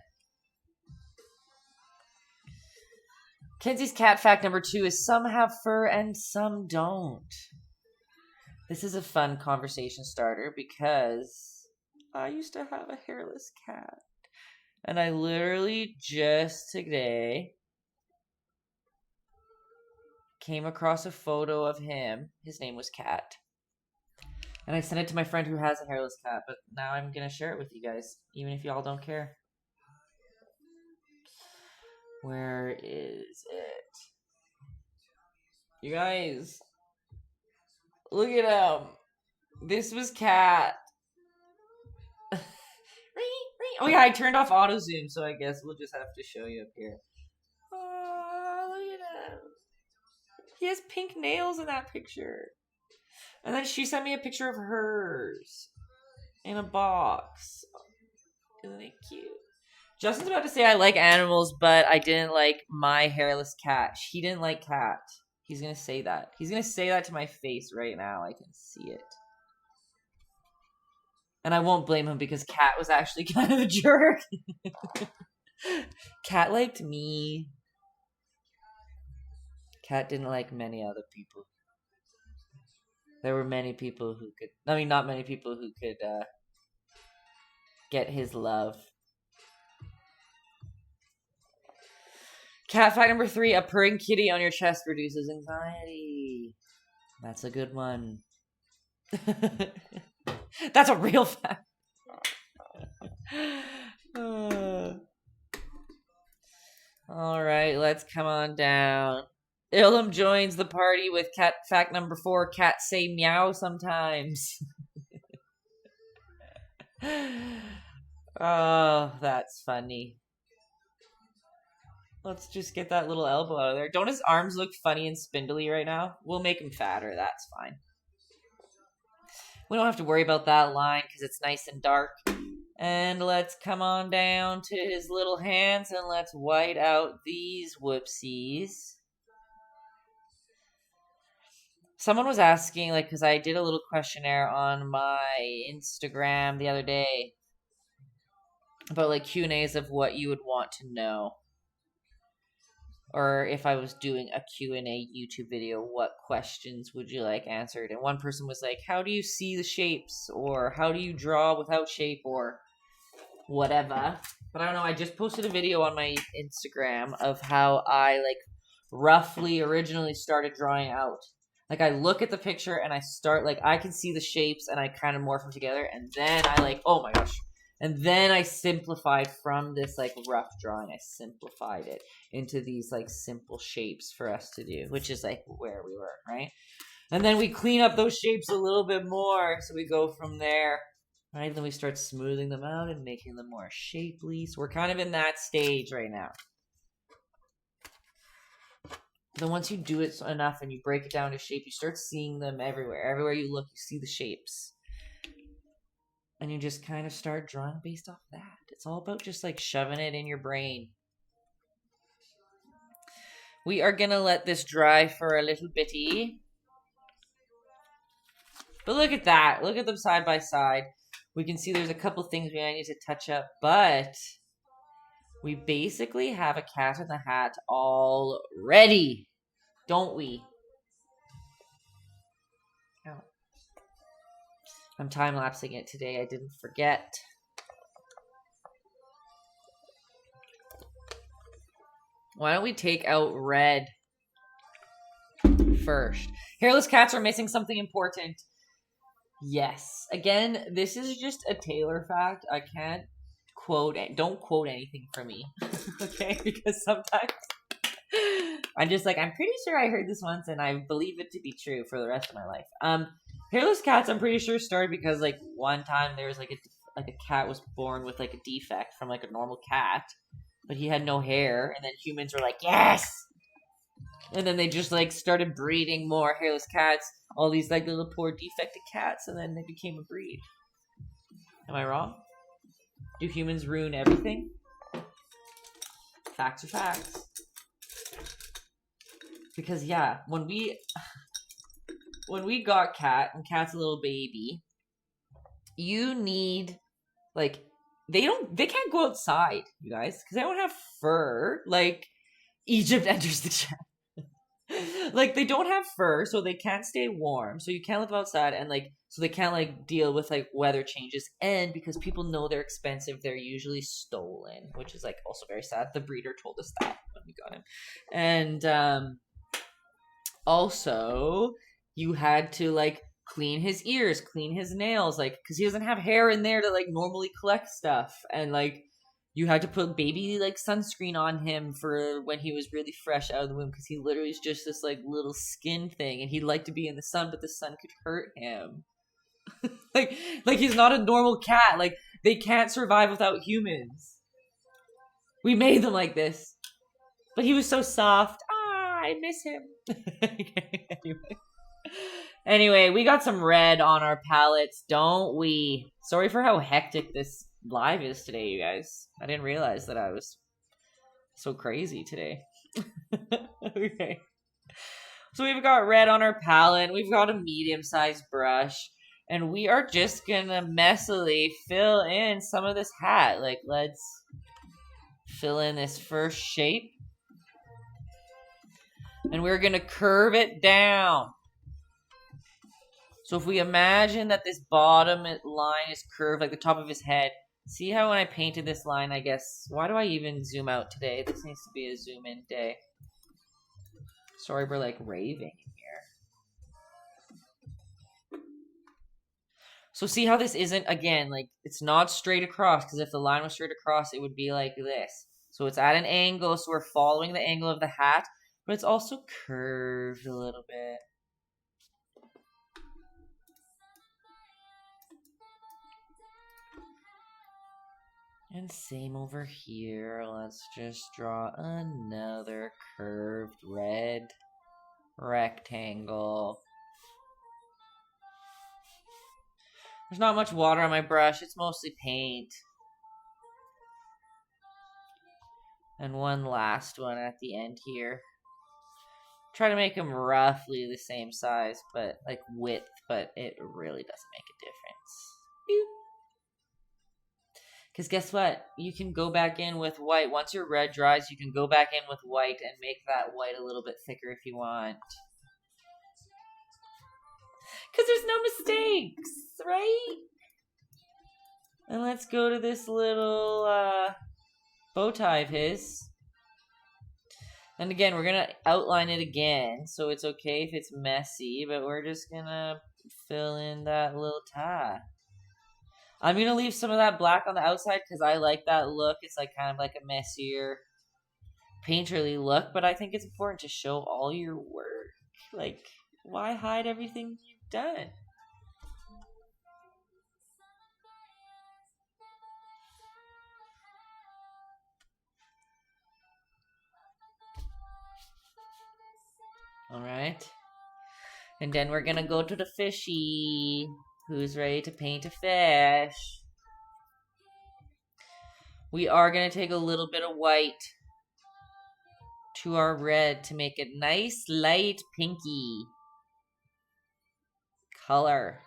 Kenzie's cat fact number 2 is some have fur and some don't. This is a fun conversation starter because I used to have a hairless cat. And I literally just today came across a photo of him. His name was Cat. And I sent it to my friend who has a hairless cat, but now I'm going to share it with you guys, even if y'all don't care. Where is it? You guys, look at him. This was Cat. Oh yeah, I turned off auto zoom, so I guess we'll just have to show you up here. Oh, look at him. He has pink nails in that picture. And then she sent me a picture of hers in a box. Isn't it cute? Justin's about to say I like animals, but I didn't like my hairless cat. He didn't like Cat. He's going to say that. He's going to say that to my face right now. I can see it. And I won't blame him because Cat was actually kind of a jerk. Cat liked me. Cat didn't like many other people. There were many people who could... I mean, not many people who could get his love. Cat fact number 3, a purring kitty on your chest reduces anxiety. That's a good one. That's a real fact. All right, let's come on down. Ilham joins the party with cat fact number 4. Cats say meow sometimes. Oh, that's funny. Let's just get that little elbow out of there. Don't his arms look funny and spindly right now? We'll make him fatter. That's fine. We don't have to worry about that line because it's nice and dark. And let's come on down to his little hands and let's white out these whoopsies. Someone was asking, like, because I did a little questionnaire on my Instagram the other day about, like, Q&As of what you would want to know. Or if I was doing a Q&A YouTube video, what questions would you like answered? And one person was like, how do you see the shapes? Or how do you draw without shape? Or whatever. But I don't know, I just posted a video on my Instagram of how I, like, roughly originally started drawing out. Like, I look at the picture and I start, like, I can see the shapes and I kind of morph them together. And then I, like, oh my gosh. And then I simplified from this, like, rough drawing. I simplified it into these, like, simple shapes for us to do, which is, like, where we were, right? And then we clean up those shapes a little bit more. So we go from there, right? Then we start smoothing them out and making them more shapely. So we're kind of in that stage right now. Then once you do it enough and you break it down to shape, you start seeing them everywhere. Everywhere you look, you see the shapes. And you just kind of start drawing based off that. It's all about just like shoving it in your brain. We are going to let this dry for a little bitty. But look at that. Look at them side by side. We can see there's a couple things we might need to touch up, but we basically have a Cat in the Hat already, don't we? Oh. I'm time-lapsing it today. I didn't forget. Why don't we take out red first? Hairless cats are missing something important. Yes. Again, this is just a Taylor fact. I can't quote it. Don't quote anything from me. Okay? Because sometimes I'm just like, I'm pretty sure I heard this once and I believe it to be true for the rest of my life. Hairless cats, I'm pretty sure started because like one time there was like a cat was born with like a defect from like a normal cat, but he had no hair, and then humans were like, yes! And then they just like started breeding more hairless cats, all these like little poor defected cats, and then they became a breed. Am I wrong? Do humans ruin everything? Facts are facts. Because yeah, when we got Cat, and Cat's a little baby, you need like they can't go outside, you guys, because they don't have fur. Like Egypt enters the chat. Like they don't have fur, so they can't stay warm, so you can't live outside, and like so they can't like deal with like weather changes, and because people know they're expensive, they're usually stolen, which is like also very sad. The breeder told us that when we got him. And also you had to like clean his ears, clean his nails, like because he doesn't have hair in there to like normally collect stuff, and like you had to put baby like sunscreen on him for when he was really fresh out of the womb, because he literally is just this like little skin thing, and he'd like to be in the sun, but the sun could hurt him. like he's not a normal cat. Like they can't survive without humans. We made them like this, but he was so soft. I miss him. Anyway, we got some red on our palettes, don't we? Sorry for how hectic this live is today, you guys. I didn't realize that I was so crazy today. Okay. So we've got red on our palette. We've got a medium-sized brush. And we are just gonna messily fill in some of this hat. Like, let's fill in this first shape. And we're gonna curve it down. So if we imagine that this bottom line is curved like the top of his head, see how when I painted this line, I guess, why do I even zoom out today? This needs to be a zoom in day. Sorry, we're like raving in here. So see how this isn't, again, like it's not straight across, because if the line was straight across, it would be like this. So it's at an angle, so we're following the angle of the hat, but it's also curved a little bit. And same over here. Let's just draw another curved red rectangle. There's not much water on my brush. It's mostly paint. And one last one at the end here. Try to make them roughly the same size, but like width, but it really doesn't make a difference. Boop. Because guess what? You can go back in with white. Once your red dries, you can go back in with white and make that white a little bit thicker if you want. Because there's no mistakes, right? And let's go to this little bow tie of his. And again, we're going to outline it again, so it's okay if it's messy, but we're just going to fill in that little tie. I'm going to leave some of that black on the outside because I like that look. It's like kind of like a messier, painterly look, but I think it's important to show all your work. Like, why hide everything you've done? Alright. And then we're gonna go to the fishy. Who's ready to paint a fish? We are gonna take a little bit of white to our red to make it nice, light, pinky color.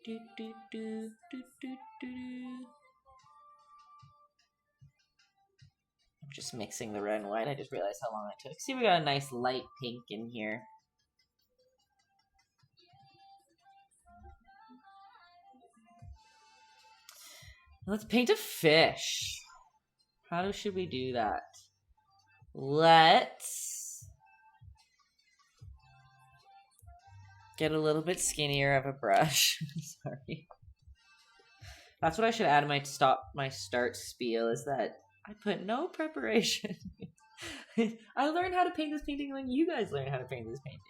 Do, do, do, do, do, do. I'm just mixing the red and white. I just realized how long it took. See, we got a nice light pink in here. Let's paint a fish. How should we do that? Let's get a little bit skinnier of a brush. Sorry. That's what I should add to my start spiel, is that I put no preparation. I learned how to paint this painting when you guys learned how to paint this painting.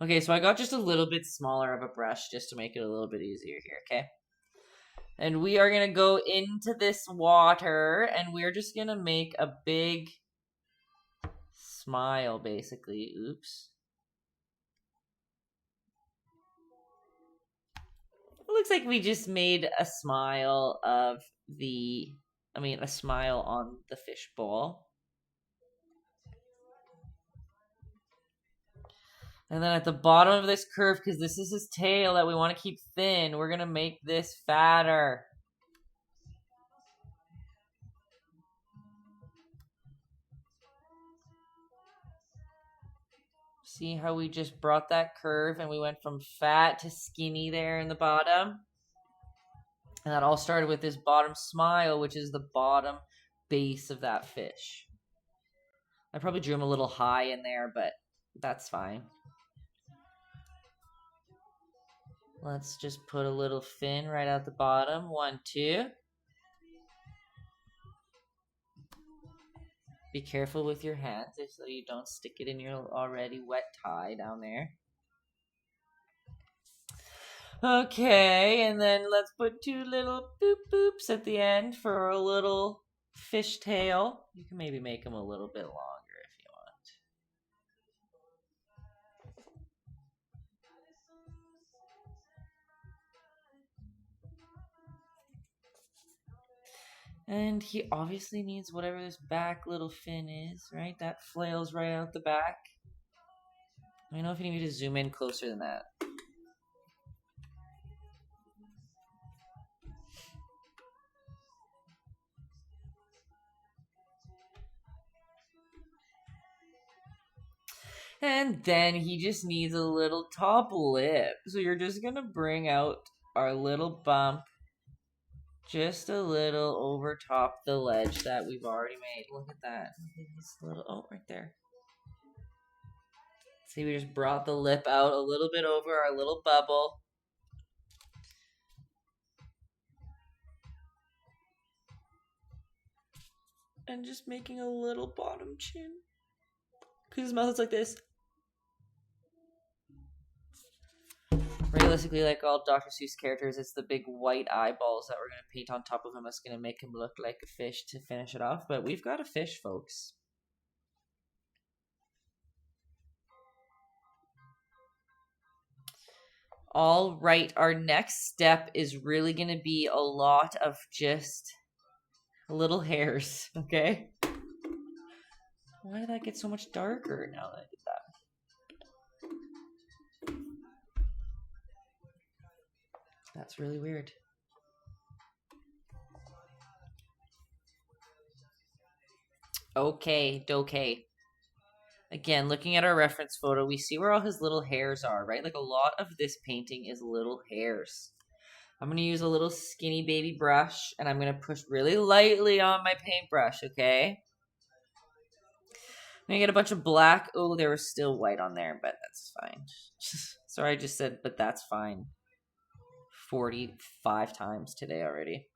Okay, so I got just a little bit smaller of a brush just to make it a little bit easier here, okay? And we are going to go into this water, and we're just going to make a big smile, basically. Oops. It looks like we just made a smile of a smile on the fish bowl. And then at the bottom of this curve, because this is his tail that we want to keep thin, we're going to make this fatter. See how we just brought that curve and we went from fat to skinny there in the bottom? And that all started with this bottom smile, which is the bottom base of that fish. I probably drew him a little high in there, but that's fine. Let's just put a little fin right out the bottom. 1, 2. Be careful with your hands so you don't stick it in your already wet tie down there. Okay, and then let's put 2 little boop boops at the end for a little fish tail. You can maybe make them a little bit longer if you want. And he obviously needs whatever this back little fin is, right? That flails right out the back. Let me know if you need me to zoom in closer than that. And then he just needs a little top lip. So you're just going to bring out our little bump just a little over top the ledge that we've already made. Look at that. Look at this little, oh, right there. See, we just brought the lip out a little bit over our little bubble. And just making a little bottom chin. Because his mouth is like this. Realistically, like all Dr. Seuss characters, it's the big white eyeballs that we're going to paint on top of him. That's going to make him look like a fish to finish it off. But we've got a fish, folks. All right, our next step is really going to be a lot of just little hairs, okay? Why did that get so much darker now that I did that? That's really weird. Okay. Again, looking at our reference photo, we see where all his little hairs are, right? Like a lot of this painting is little hairs. I'm going to use a little skinny baby brush, and I'm going to push really lightly on my paintbrush, okay? I'm going to get a bunch of black. Oh, there was still white on there, but that's fine. Sorry, I just said, but that's fine. 45 times today already.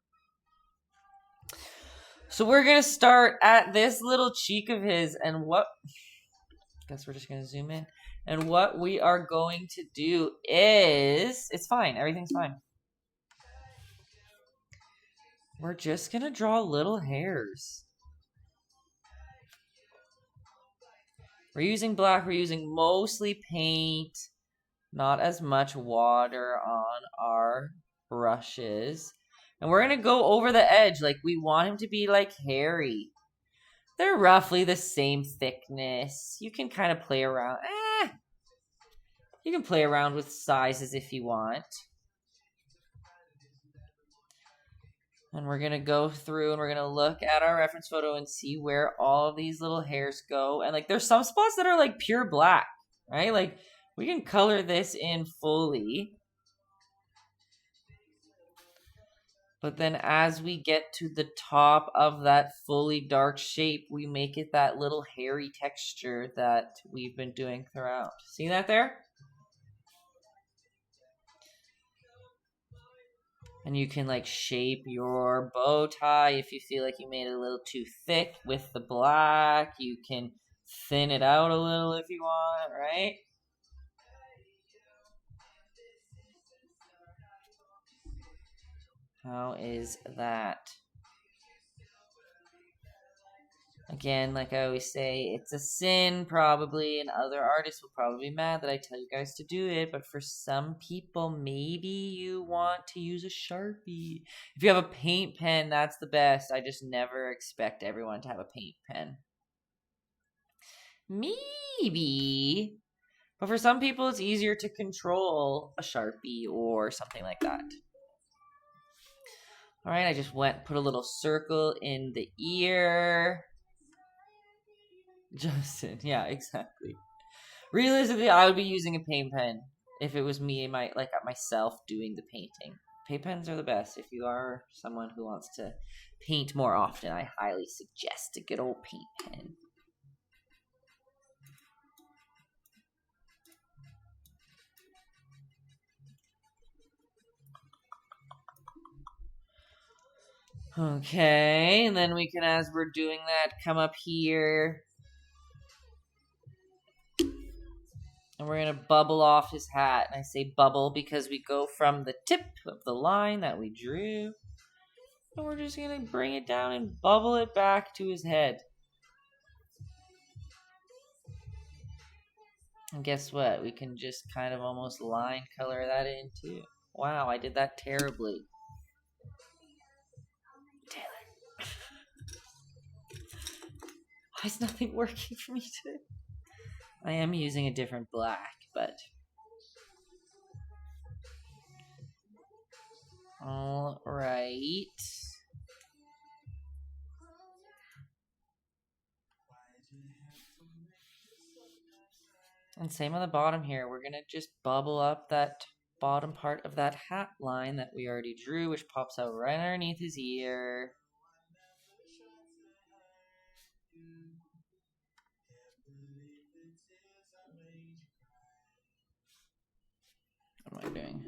So we're going to start at this little cheek of his, and what... I guess we're just going to zoom in. And what we are going to do is... It's fine. Everything's fine. we're just gonna draw little hairs. We're using black, we're using mostly paint, not as much water on our brushes. And we're gonna go over the edge, like we want him to be like hairy. They're roughly the same thickness. You can kind of play around. You can play around with sizes if you want. And we're going to go through and we're going to look at our reference photo and see where all of these little hairs go. And like there's some spots that are like pure black, right? Like we can color this in fully. But then as we get to the top of that fully dark shape, we make it that little hairy texture that we've been doing throughout. See that there? And you can like shape your bow tie if you feel like you made it a little too thick with the black. You can thin it out a little if you want, right? How is that? Again, like I always say, it's a sin probably, and other artists will probably be mad that I tell you guys to do it, but for some people, maybe you want to use a Sharpie. If you have a paint pen, that's the best. I just never expect everyone to have a paint pen. Maybe. But for some people, it's easier to control a Sharpie or something like that. All right, I just put a little circle in the ear. Justin, yeah, exactly. Realistically, I would be using a paint pen if it was me, myself doing the painting. Paint pens are the best. If you are someone who wants to paint more often, I highly suggest a good old paint pen. Okay, and then we can, as we're doing that, come up here. And we're going to bubble off his hat. And I say bubble because we go from the tip of the line that we drew. And we're just going to bring it down and bubble it back to his head. And guess what? We can just kind of almost line color that in too. Wow, I did that terribly. Taylor. Why is nothing working for me today? I am using a different black, but... Alright. And same on the bottom here. We're going to just bubble up that bottom part of that hat line that we already drew, which pops out right underneath his ear. What am I doing?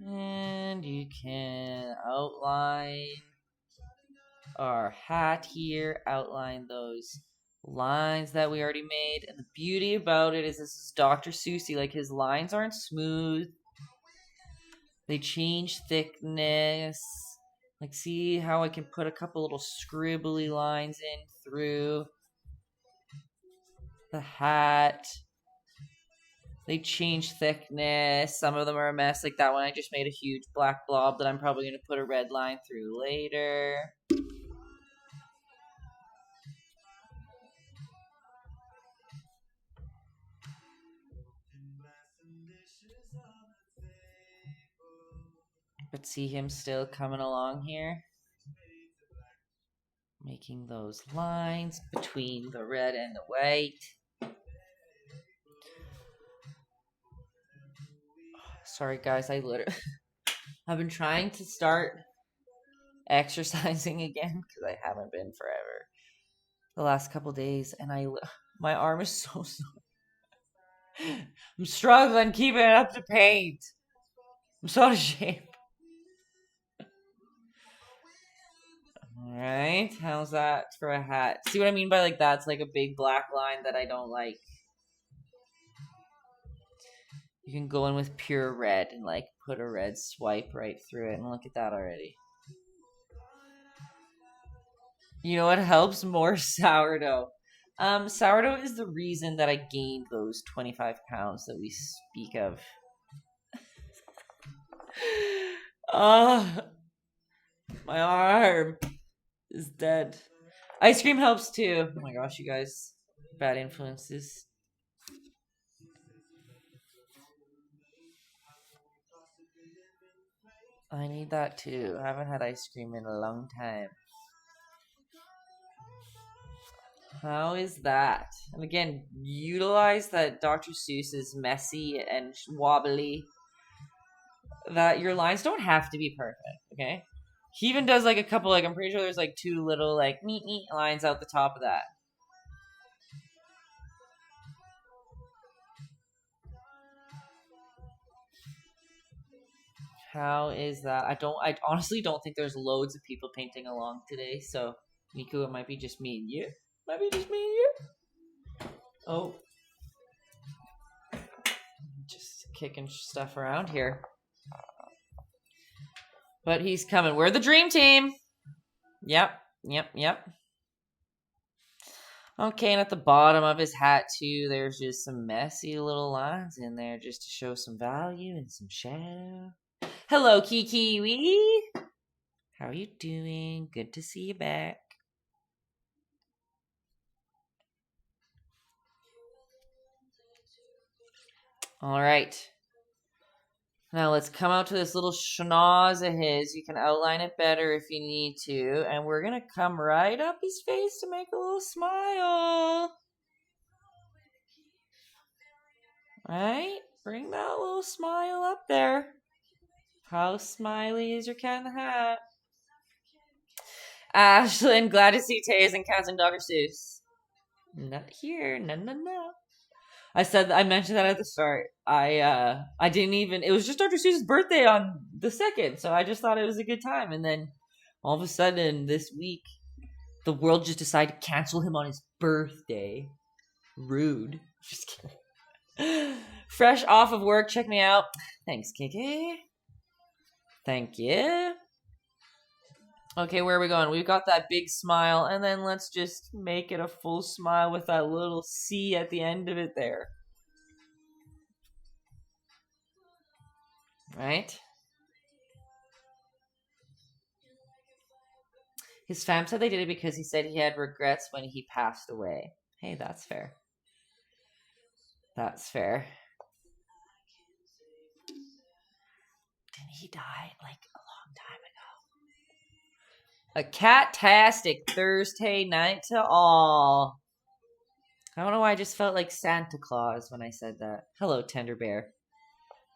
And you can outline our hat here, outline those lines that we already made. And the beauty about it is this is Dr. Seussy. Like, his lines aren't smooth. They change thickness. Like, see how I can put a couple little scribbly lines in through the hat. They change thickness. Some of them are a mess. Like that one, I just made a huge black blob that I'm probably going to put a red line through later. But see him still coming along here. Making those lines between the red and the white. Sorry guys, I've been trying to start exercising again because I haven't been forever. The last couple days, and my arm is so sore. I'm struggling keeping it up to paint. I'm so ashamed. Alright, how's that for a hat? See what I mean by like that's like a big black line that I don't like. You can go in with pure red and like put a red swipe right through it, and look at that already. You know what helps? More sourdough. Sourdough is the reason that I gained those 25 pounds that we speak of. My arm is dead. Ice cream helps too. Oh my gosh, you guys. Bad influences. I need that too. I haven't had ice cream in a long time. How is that? And again, utilize that Dr. Seuss is messy and wobbly. That your lines don't have to be perfect, okay? He even does like a couple, like I'm pretty sure there's like 2 little like neat lines out the top of that. How is that? I honestly don't think there's loads of people painting along today, so Miku, it might be just me and you. Might be just me and you. Oh. Just kicking stuff around here. But he's coming. We're the dream team. Yep. Okay, and at the bottom of his hat too, there's just some messy little lines in there just to show some value and some shadow. Hello, Kiki. How are you doing? Good to see you back. All right. Now let's come out to this little schnoz of his. You can outline it better if you need to. And we're going to come right up his face to make a little smile. Right? Bring that little smile up there. How smiley is your cat in the hat? Ashlyn, glad to see Tays and Cats and Dr. Seuss. Not here. No. I mentioned that at the start. I didn't even, it was just Dr. Seuss's birthday on the 2nd, so I just thought it was a good time. And then all of a sudden this week, the world just decided to cancel him on his birthday. Rude. Just kidding. Fresh off of work, check me out. Thanks, Kiki. Thank you. Okay, where are we going? We've got that big smile, and then let's just make it a full smile with that little C at the end of it there. Right? His fam said they did it because he said he had regrets when he passed away. Hey, that's fair. That's fair. Didn't he die like a long time ago? A cat-tastic Thursday night to all. I don't know why I just felt like Santa Claus when I said that. Hello, Tender Bear.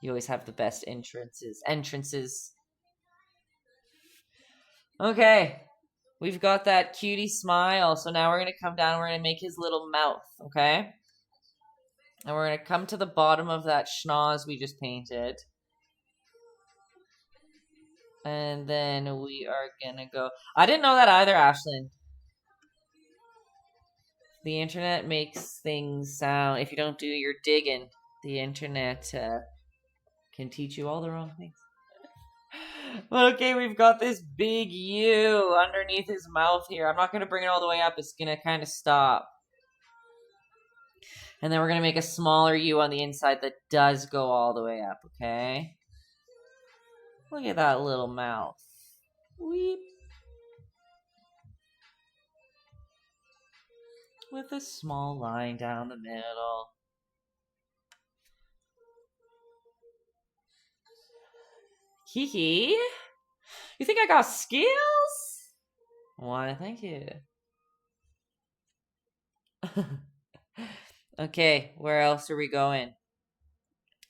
You always have the best entrances. Okay. We've got that cutie smile. So now we're going to come down and we're going to make his little mouth, okay? And we're going to come to the bottom of that schnoz we just painted. And then we are going to go... I didn't know that either, Ashlyn. The internet makes things sound... If you don't do your digging, the internet can teach you all the wrong things. Okay, we've got this big U underneath his mouth here. I'm not going to bring it all the way up. It's going to kind of stop. And then we're going to make a smaller U on the inside that does go all the way up, okay? Look at that little mouth. Weep. With a small line down the middle. Kiki? You think I got skills? Why, thank you. Okay, where else are we going?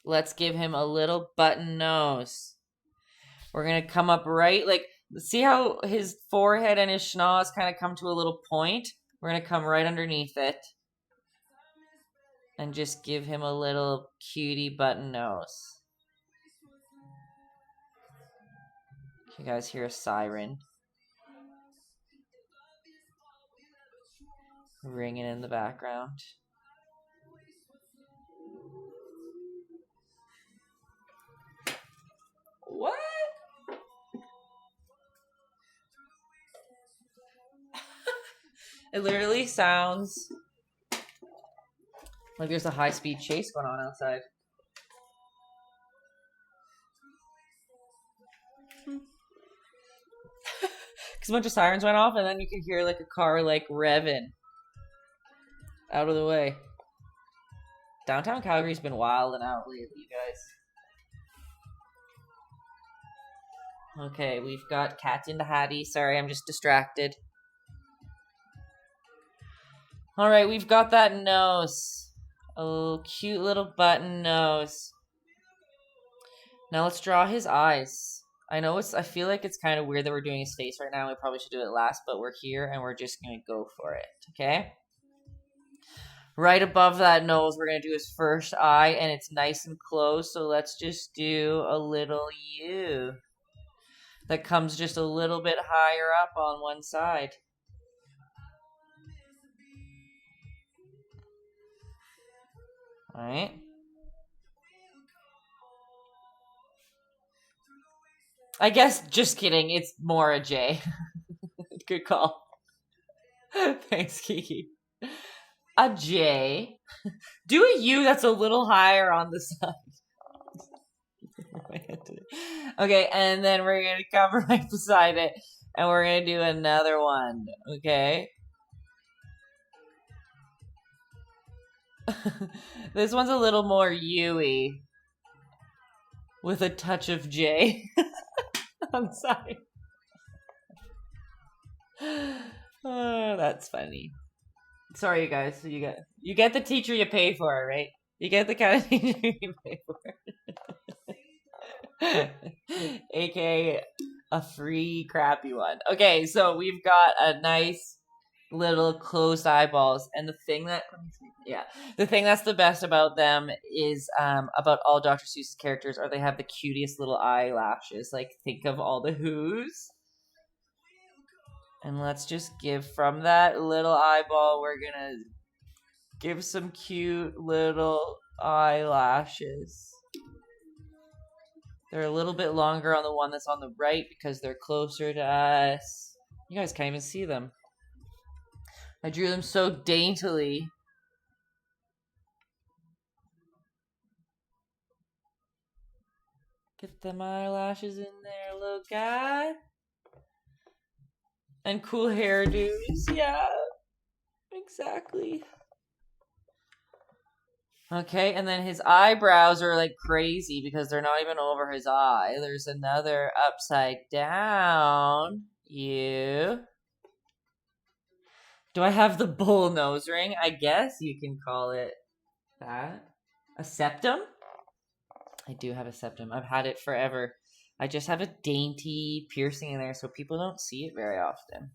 Let's give him a little button nose. We're going to come up right, like, see how his forehead and his schnoz kind of come to a little point? We're going to come right underneath it. And just give him a little cutie button nose. You guys hear a siren ringing in the background. It literally sounds like there's a high-speed chase going on outside. Because a bunch of sirens went off, and then you could hear like a car like revving out of the way. Downtown Calgary's been wild and out lately, you guys. Okay, we've got Cat in the Hattie. Sorry, I'm just distracted. Alright, we've got that nose. Oh, cute little button nose. Now let's draw his eyes. I feel like it's kind of weird that we're doing his face right now. We probably should do it last, but we're here and we're just going to go for it, okay? Right above that nose, we're going to do his first eye, and it's nice and close, so let's just do a little U that comes just a little bit higher up on one side. All right. I guess, just kidding, it's more a J. Good call. Thanks, Kiki. A J. Do a U that's a little higher on the side. Okay, and then we're going to come right beside it, and we're going to do another one, okay? This one's a little more U-y, with a touch of J. I'm sorry. Oh, that's funny. Sorry, you guys. You get the teacher you pay for, right? You get the kind of teacher you pay for. AKA a free crappy one. Okay, so we've got a nice little closed eyeballs, and the thing that's the best about them is about all Dr. Seuss's characters are they have the cutest little eyelashes. Like, think of all the Who's. And let's just give from that little eyeball, we're gonna give some cute little eyelashes. They're a little bit longer on the one that's on the right because they're closer to us. You guys can't even see them. I drew them so daintily. Get them eyelashes in there, little guy. And cool hairdos, yeah. Exactly. Okay, and then his eyebrows are like crazy because they're not even over his eye. There's another upside down. You. Do I have the bull nose ring? I guess you can call it that. A septum? I do have a septum. I've had it forever. I just have a dainty piercing in there so people don't see it very often.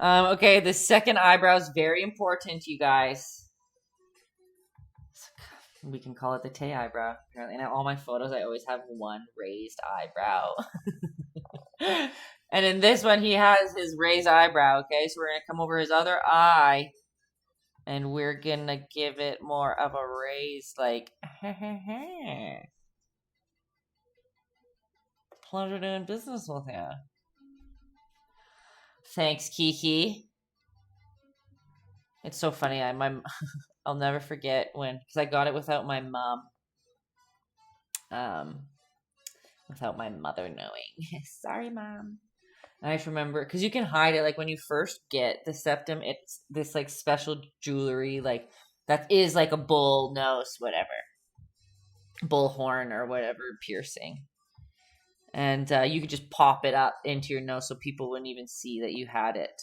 Okay, the second eyebrow is very important, you guys. We can call it the Tay eyebrow. Apparently, in all my photos, I always have one raised eyebrow. And in this one, he has his raised eyebrow, okay? So we're going to come over his other eye, and we're going to give it more of a raised, like, pleasure doing business with you. Thanks, Kiki. It's so funny. I'll never forget because I got it without my mom. Without my mother knowing. Sorry, Mom. And I just remember, because you can hide it, like, when you first get the septum, it's this, like, special jewelry, like, that is, like, a bull nose, whatever. Bull horn or whatever piercing. And you could just pop it up into your nose so people wouldn't even see that you had it.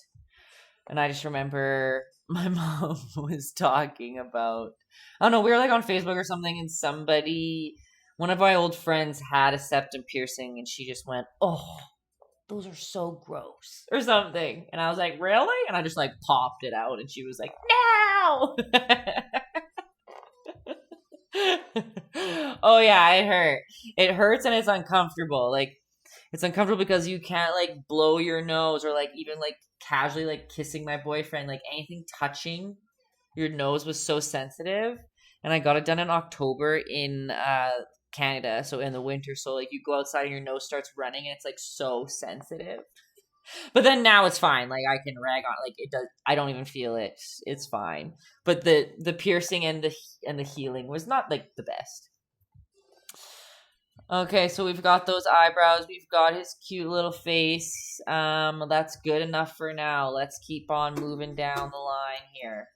And I just remember my mom was talking about, I don't know, we were, like, on Facebook or something, and one of my old friends had a septum piercing, and she just went, "Oh, those are so gross," or something. And I was like, "Really?" And I just, like, popped it out, and she was like, "No!" Oh, yeah, it hurt. It hurts, and it's uncomfortable. Like, it's uncomfortable because you can't, like, blow your nose or, like, even, like, casually, like, kissing my boyfriend. Like, anything touching your nose was so sensitive. And I got it done in October in Canada, so in the winter. So, like, you go outside and your nose starts running, and it's, like, so sensitive. But then now it's fine. Like I can rag on like it does. I don't even feel it. It's fine. But the piercing and the healing was not like the best. Okay, so we've got those eyebrows. We've got his cute little face. That's good enough for now. Let's keep on moving down the line here.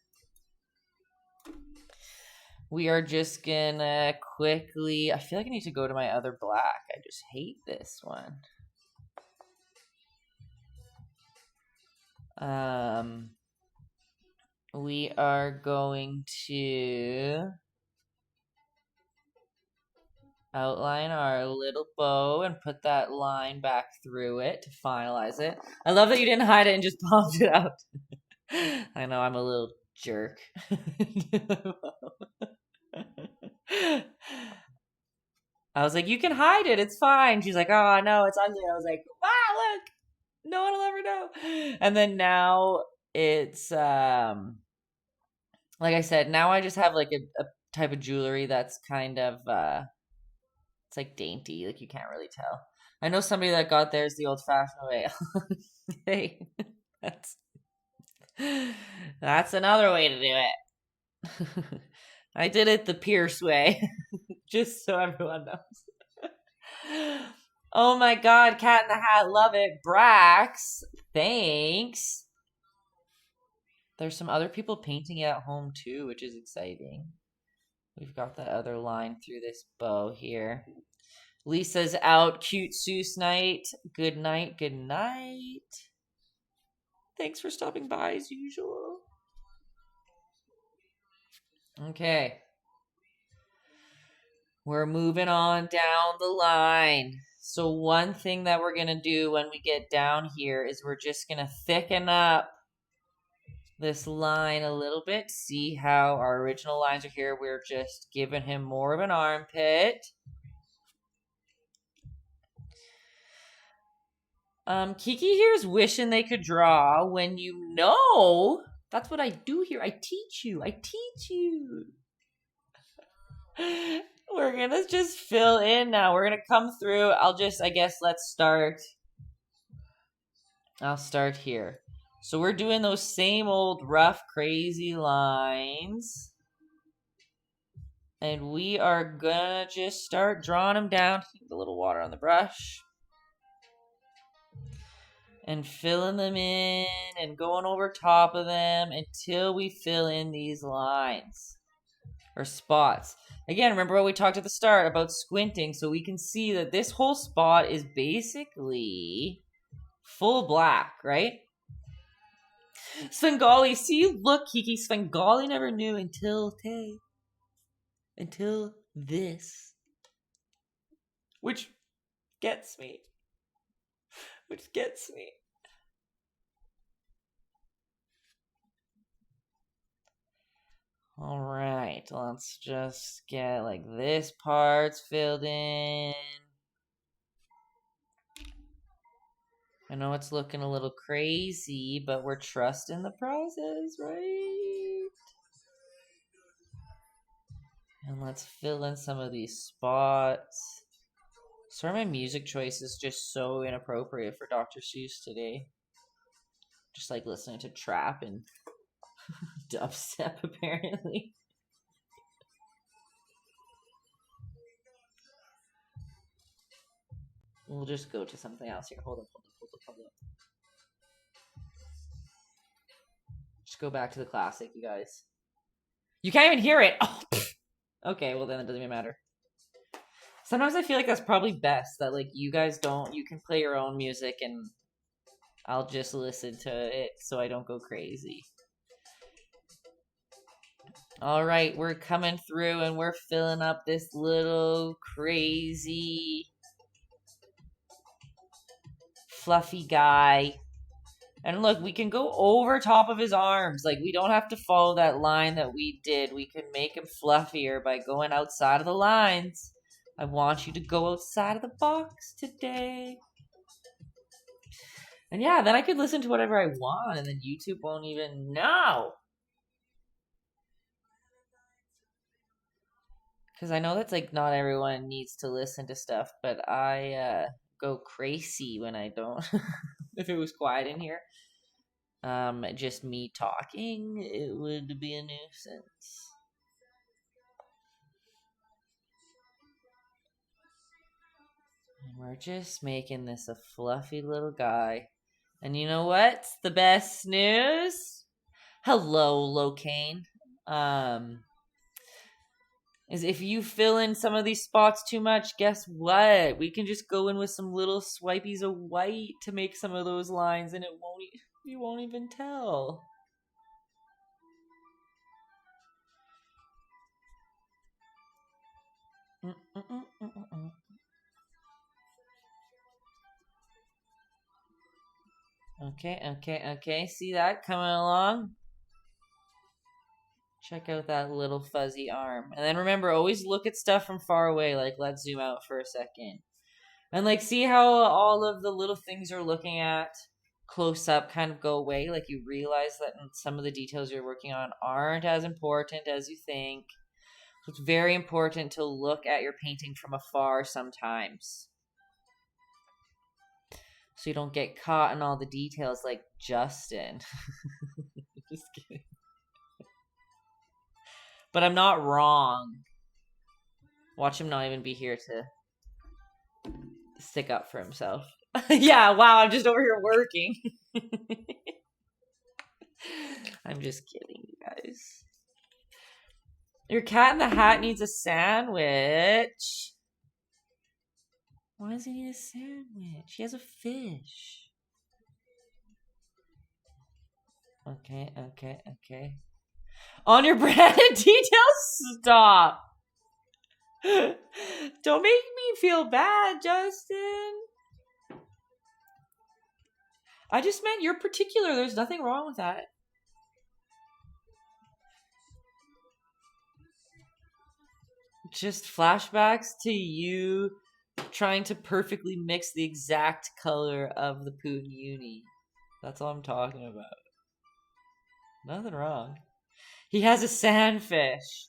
We are just gonna quickly. I feel like I need to go to my other black. I just hate this one. We are going to outline our little bow and put that line back through it to finalize it. I love that you didn't hide it and just popped it out. I know I'm a little jerk. I was like, you can hide it. It's fine. She's like, oh, no, it's ugly. I was like, wow, look. No one will ever know. And then now it's, like I said, now I just have like a type of jewelry that's kind of, it's like dainty. Like you can't really tell. I know somebody that got theirs the old-fashioned way. Hey, that's another way to do it. I did it the Pierce way, just so everyone knows. Oh my god, Cat in the Hat, love it. Brax, thanks. There's some other people painting it at home too, which is exciting. We've got that other line through this bow here. Lisa's out. Cute Seuss night. Good night. Good night. Thanks for stopping by as usual. Okay. We're moving on down the line. So one thing that we're going to do when we get down here is we're just going to thicken up this line a little bit. See how our original lines are here. We're just giving him more of an armpit. Kiki here is wishing they could draw when you know. That's what I do here. I teach you. I teach you. We're gonna just fill in now. We're gonna come through. I guess let's start. I'll start here. So we're doing those same old rough, crazy lines. And we are gonna just start drawing them down. A little water on the brush. And filling them in and going over top of them until we fill in these lines or spots. Again, remember what we talked at the start about squinting, so we can see that this whole spot is basically full black, right? Svengali, see, look, Kiki, Svengali never knew until this. Which gets me. Alright, let's just get like this part's filled in. I know it's looking a little crazy, but we're trusting the process, right? And let's fill in some of these spots. Sorry, my music choice is just so inappropriate for Dr. Seuss today. Just like listening to trap and dubstep, apparently. We'll just go to something else here. Hold up. Just go back to the classic, you guys. You can't even hear it! Oh, okay, well then it doesn't even matter. Sometimes I feel like that's probably best, that like you guys don't, you can play your own music and I'll just listen to it so I don't go crazy. Alright, we're coming through and we're filling up this little crazy fluffy guy. And look, we can go over top of his arms. Like, we don't have to follow that line that we did. We can make him fluffier by going outside of the lines. I want you to go outside of the box today. And yeah, then I could listen to whatever I want, and then YouTube won't even know. Because I know that's, like, not everyone needs to listen to stuff, but I go crazy when I don't if it was quiet in here. Just me talking, it would be a nuisance. And we're just making this a fluffy little guy. And you know what's the best news? Hello, Locaine. Is if you fill in some of these spots too much, guess what? We can just go in with some little swipies of white to make some of those lines, and you won't even tell. Okay. See that coming along? Check out that little fuzzy arm. And then remember, always look at stuff from far away. Like, let's zoom out for a second. And, like, see how all of the little things you're looking at close up kind of go away? Like, you realize that some of the details you're working on aren't as important as you think. So it's very important to look at your painting from afar sometimes, so you don't get caught in all the details like Justin. Just kidding. But I'm not wrong. Watch him not even be here to stick up for himself. Yeah, wow, I'm just over here working. I'm just kidding, you guys. Your cat in the hat needs a sandwich. Why does he need a sandwich? He has a fish. Okay. On your branded details? Stop. Don't make me feel bad, Justin. I just meant you're particular. There's nothing wrong with that. Just flashbacks to you trying to perfectly mix the exact color of the Putin uni. That's all I'm talking about. Nothing wrong. He has a sandfish.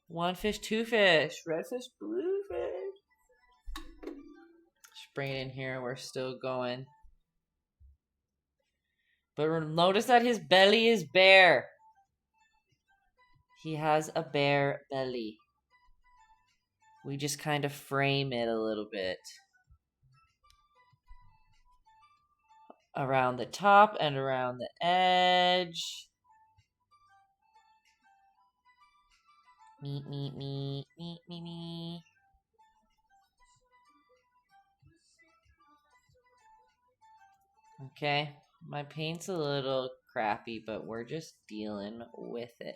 One fish, two fish. Red fish, blue fish. Just bring it in here. We're still going. But notice that his belly is bare. He has a bare belly. We just kind of frame it a little bit. Around the top and around the edge. Me. Okay, my paint's a little crappy, but we're just dealing with it.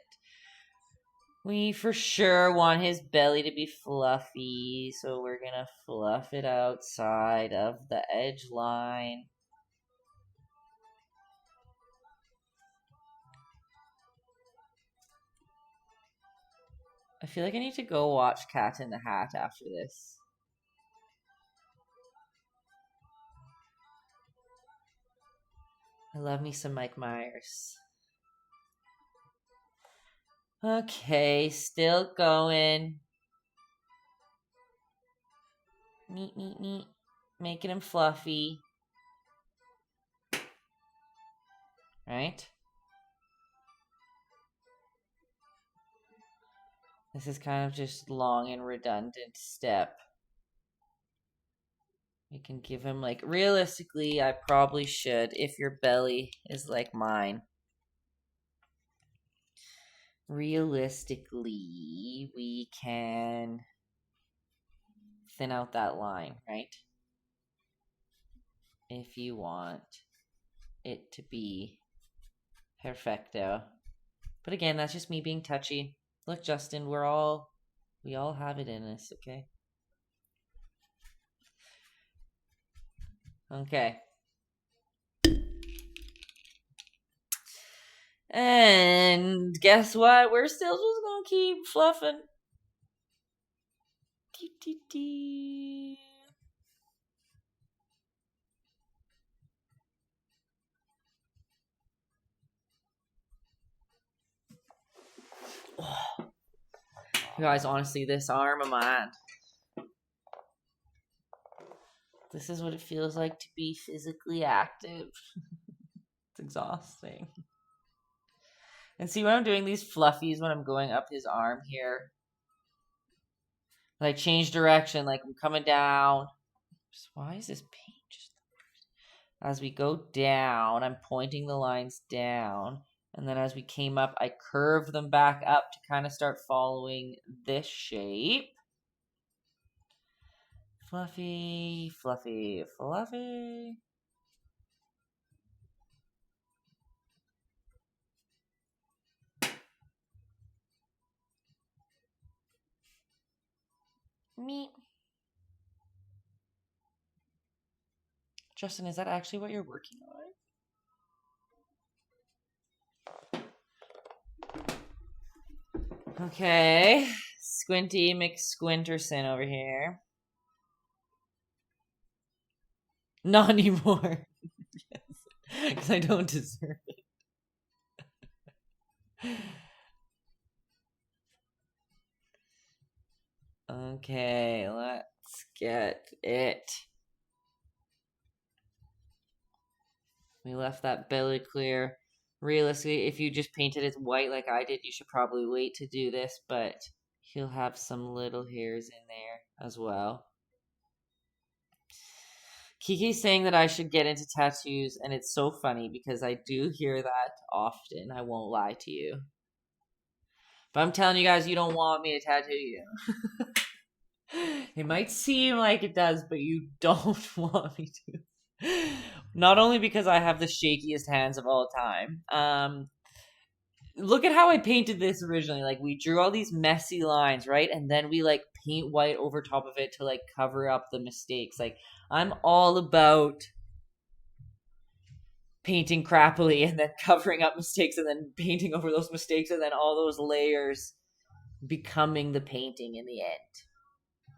We for sure want his belly to be fluffy, so we're gonna fluff it outside of the edge line. I feel like I need to go watch Cat in the Hat after this. I love me some Mike Myers. Okay, still going. Neat. Making him fluffy. Right? This is kind of just long and redundant step. We can give him, like, realistically, I probably should, if your belly is like mine. Realistically, we can thin out that line, right? If you want it to be perfecto. But again, that's just me being touchy. Look, Justin, we all have it in us, okay? Okay. And guess what? We're still just gonna keep fluffing. You guys, honestly, this arm of mine. This is what it feels like to be physically active. It's exhausting. And see when I'm doing these fluffies, when I'm going up his arm here, I change direction, like I'm coming down. Why is this paint just... As we go down, I'm pointing the lines down. And then as we came up, I curved them back up to kind of start following this shape. Fluffy, fluffy, fluffy. Me. Justin, is that actually what you're working on? Okay. Squinty McSquinterson over here. Not anymore. Yes. Because I don't deserve it. Okay, let's get it. We left that belly clear. Realistically, if you just painted it white like I did, you should probably wait to do this, but he'll have some little hairs in there as well. Kiki's saying that I should get into tattoos, and it's so funny because I do hear that often. I won't lie to you. But I'm telling you guys, you don't want me to tattoo you. It might seem like it does, but you don't want me to. Not only because I have the shakiest hands of all time. Look at how I painted this originally. Like, we drew all these messy lines, right? And then we, like, paint white over top of it to, like, cover up the mistakes. Like, I'm all about painting crappily and then covering up mistakes and then painting over those mistakes and then all those layers becoming the painting in the end.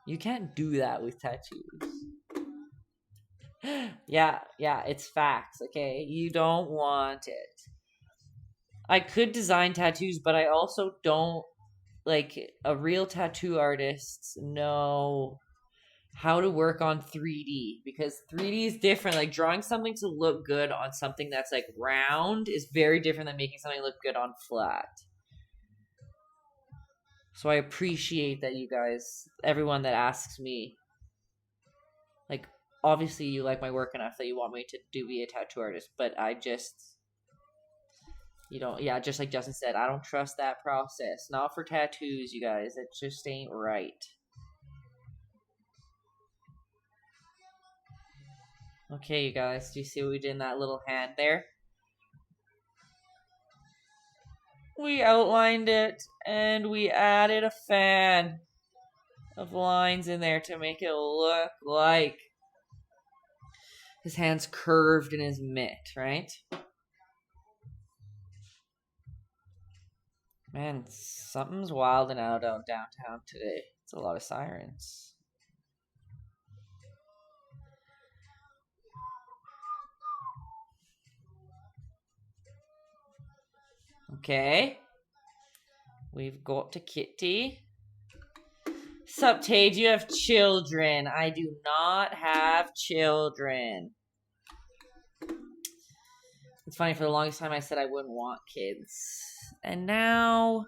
You can't do that with tattoos. Yeah, it's facts, okay? You don't want it. I could design tattoos, but I also don't, like, a real tattoo artist know how to work on 3D, because 3D is different. Like, drawing something to look good on something that's, like, round is very different than making something look good on flat. So I appreciate that you guys, everyone that asks me, like, obviously you like my work enough that you want me to be a tattoo artist, but I just, you know, yeah, just like Justin said, I don't trust that process. Not for tattoos, you guys. It just ain't right. Okay, you guys, do you see what we did in that little hand there? We outlined it, and we added a fan of lines in there to make it look like his hand's curved in his mitt, right? Man, something's wilding out downtown today. It's a lot of sirens. Okay. We've got to Kitty. Sup, Tay, do you have children? I do not have children. It's funny, for the longest time I said I wouldn't want kids. And now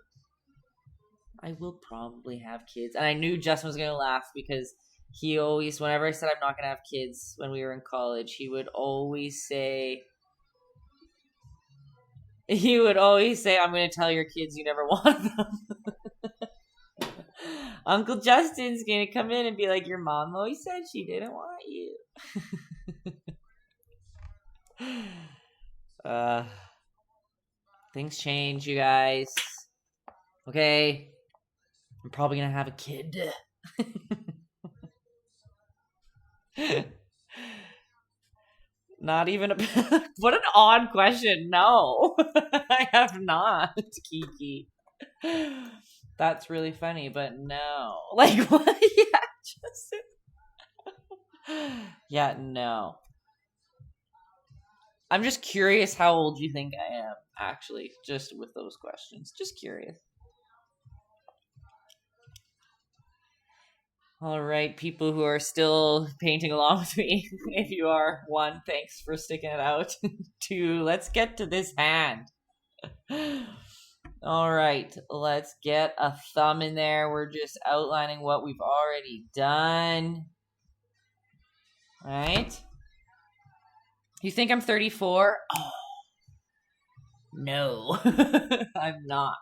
I will probably have kids. And I knew Justin was going to laugh because he always, whenever I said I'm not going to have kids when we were in college, he would always say, I'm going to tell your kids you never want them. Uncle Justin's going to come in and be like, your mom always said she didn't want you. Things change, you guys. Okay. I'm probably going to have a kid. Not even a... What an odd question. No. I have not, Kiki. That's really funny, but no. Like, what? Yeah, Justin. Yeah, no. I'm just curious how old you think I am, actually, just with those questions. Just curious. All right, people who are still painting along with me, if you are, one, thanks for sticking it out. Two, let's get to this hand. All right, let's get a thumb in there. We're just outlining what we've already done. All right. You think I'm 34? Oh, no, I'm not.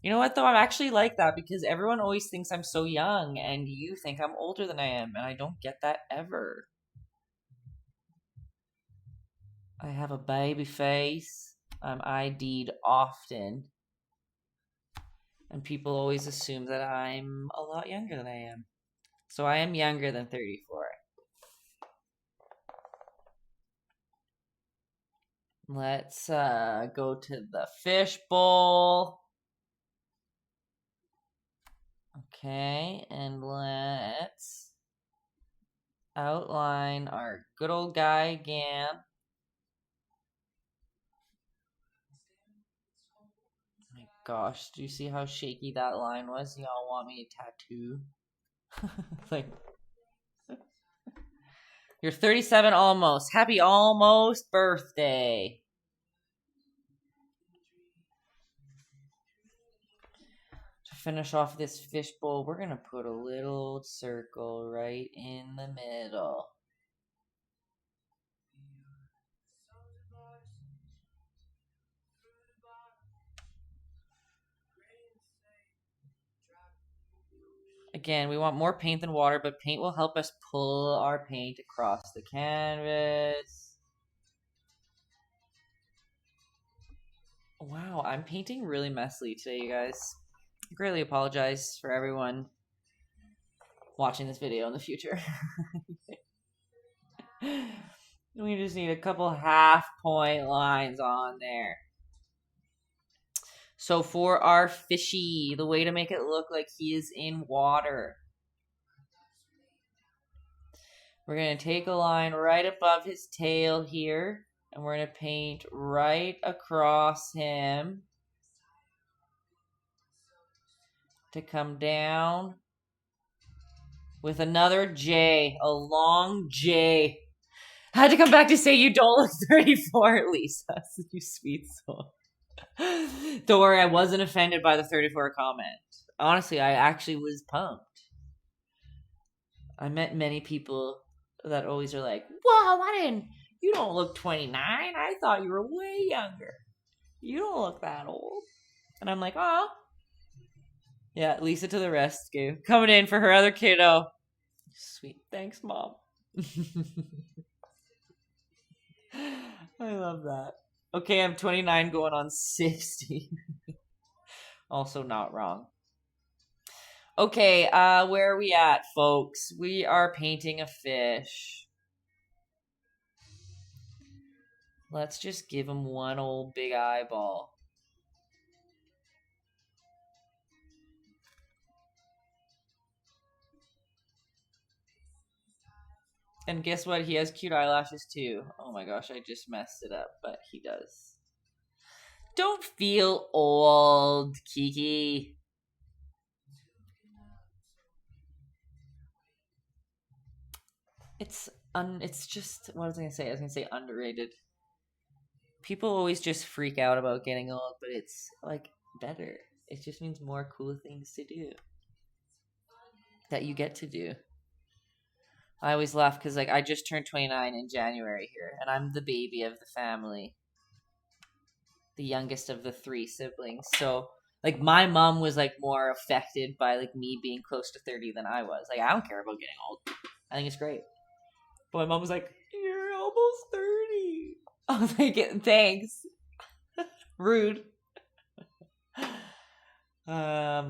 You know what, though? I'm actually like that because everyone always thinks I'm so young, and you think I'm older than I am, and I don't get that ever. I have a baby face. I'm ID'd often. And people always assume that I'm a lot younger than I am. So I am younger than 34. Let's go to the fishbowl. Okay, and let's outline our good old guy again. My gosh, do you see how shaky that line was? Y'all want me a tattoo? Like, you're 37 almost. Happy almost birthday. To finish off this fishbowl, we're going to put a little circle right in the middle. Again, we want more paint than water, but paint will help us pull our paint across the canvas. Wow, I'm painting really messily today, you guys. I greatly apologize for everyone watching this video in the future. We just need a couple half-point lines on there. So for our fishy, the way to make it look like he is in water, we're going to take a line right above his tail here, and we're going to paint right across him to come down with another J, a long J. I had to come back to say you don't look 34, Lisa. You sweet soul. Don't worry, I wasn't offended by the 34 comment. Honestly, I actually was pumped. I met many people that always are like, whoa, you don't look 29. I thought you were way younger. You don't look that old. And I'm like, oh. Yeah, Lisa to the rescue. Coming in for her other kiddo. Sweet. Thanks, Mom. I love that. Okay, I'm 29 going on 60. Also not wrong. Okay, where are we at, folks? We are painting a fish. Let's just give him one old big eyeball. And guess what? He has cute eyelashes too. Oh my gosh, I just messed it up, but he does. Don't feel old, Kiki. It's just, what was I gonna say? I was gonna say underrated. People always just freak out about getting old, but it's like better. It just means more cool things to do that you get to do. I always laugh because like I just turned 29 in January here, and I'm the baby of the family, the youngest of the 3 siblings. So like my mom was like more affected by like me being close to 30 than I was. Like I don't care about getting old. I think it's great. But my mom was like, "You're almost 30." I was like, "Thanks." Rude.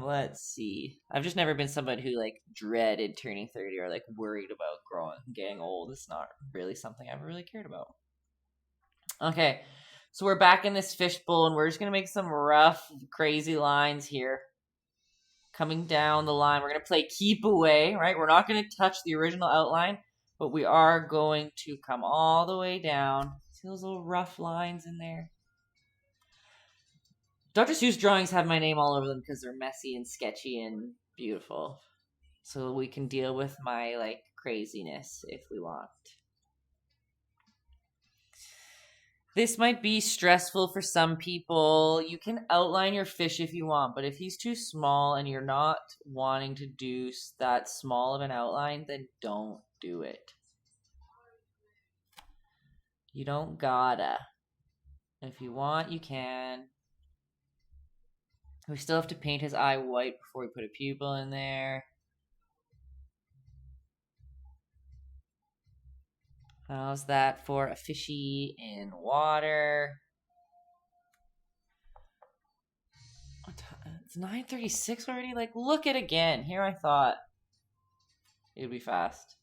Let's see. I've just never been somebody who like dreaded turning 30 or like worried about getting old. It's not really something I've really cared about. Okay, so we're back in this fishbowl and we're just gonna make some rough, crazy lines here. Coming down the line, we're gonna play keep away, right? We're not gonna touch the original outline, but we are going to come all the way down. See those little rough lines in there? Dr. Seuss drawings have my name all over them because they're messy and sketchy and beautiful. So we can deal with my like craziness if we want. This might be stressful for some people. You can outline your fish if you want, but if he's too small and you're not wanting to do that small of an outline, then don't do it. You don't gotta. If you want, you can. We still have to paint his eye white before we put a pupil in there. How's that for a fishy in water? It's 9:36 already? Like, look it again. Here I thought it would be fast.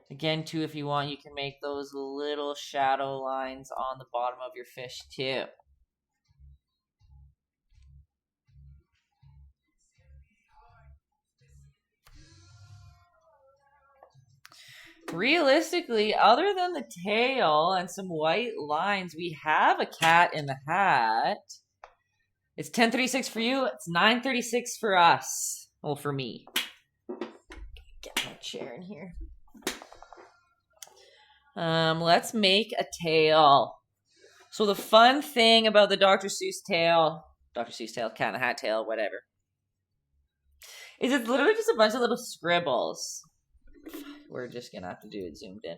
Again, too, if you want, you can make those little shadow lines on the bottom of your fish, too. Realistically, other than the tail and some white lines, we have a cat in the hat. It's 10:36 for you. It's 9:36 for us. Well, for me. Get my chair in here. Let's make a tail. So the fun thing about the Dr. Seuss tail, cat in the hat tail, whatever, is it's literally just a bunch of little scribbles. We're just gonna have to do it zoomed in.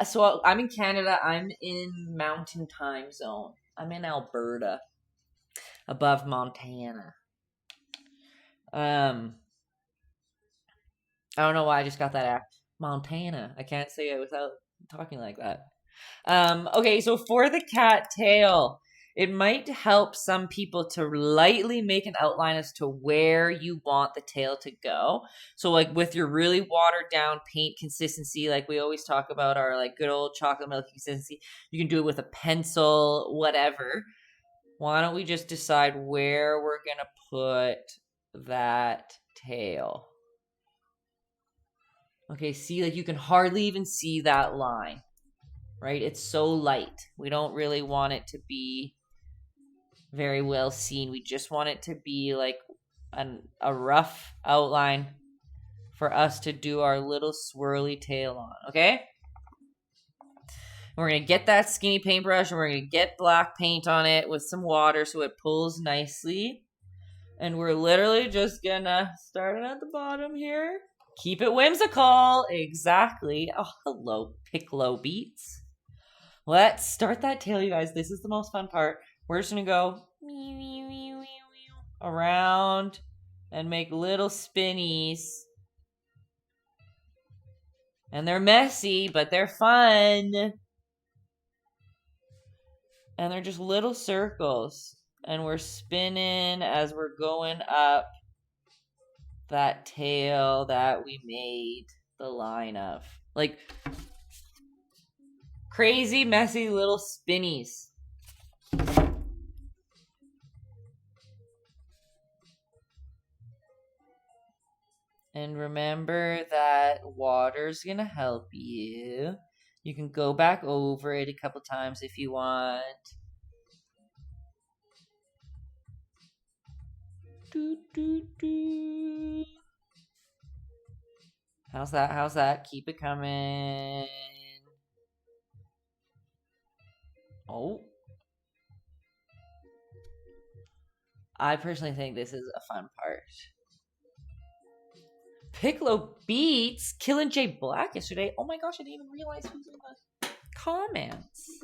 So I'm in Canada. I'm in Mountain Time Zone. I'm in Alberta, above Montana. I don't know why I just got that act. Montana. I can't say it without talking like that. Okay, so for the cat tail, it might help some people to lightly make an outline as to where you want the tail to go. So like with your really watered down paint consistency, like we always talk about our like good old chocolate milk consistency, you can do it with a pencil, whatever. Why don't we just decide where we're gonna put that tail? Okay, see, like you can hardly even see that line, right? It's so light. We don't really want it to be very well seen. We just want it to be like a rough outline for us to do our little swirly tail on, okay? We're going to get that skinny paintbrush and we're going to get black paint on it with some water so it pulls nicely. And we're literally just going to start it at the bottom here. Keep it whimsical. Exactly. Oh, hello, Piccolo Beats. Let's start that tail, you guys. This is the most fun part. We're just going to go around and make little spinnies. And they're messy, but they're fun. And they're just little circles. And we're spinning as we're going up that tail that we made the line of. Like crazy, messy little spinnies. And remember that water's gonna help you. You can go back over it a couple times if you want. How's that? How's that? Keep it coming. Oh. I personally think this is a fun part. Piccolo Beats killing Jay Black yesterday. Oh my gosh, I didn't even realize who's in the comments.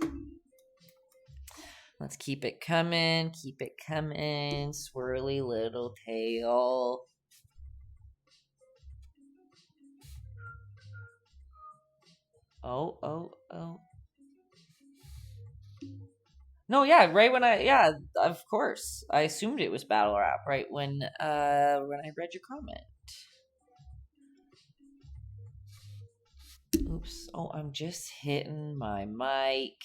Let's keep it coming. Keep it coming. Swirly little tail. Oh. No, yeah, right when yeah, of course. I assumed it was battle rap, right? When I read your comment. Oops. Oh, I'm just hitting my mic.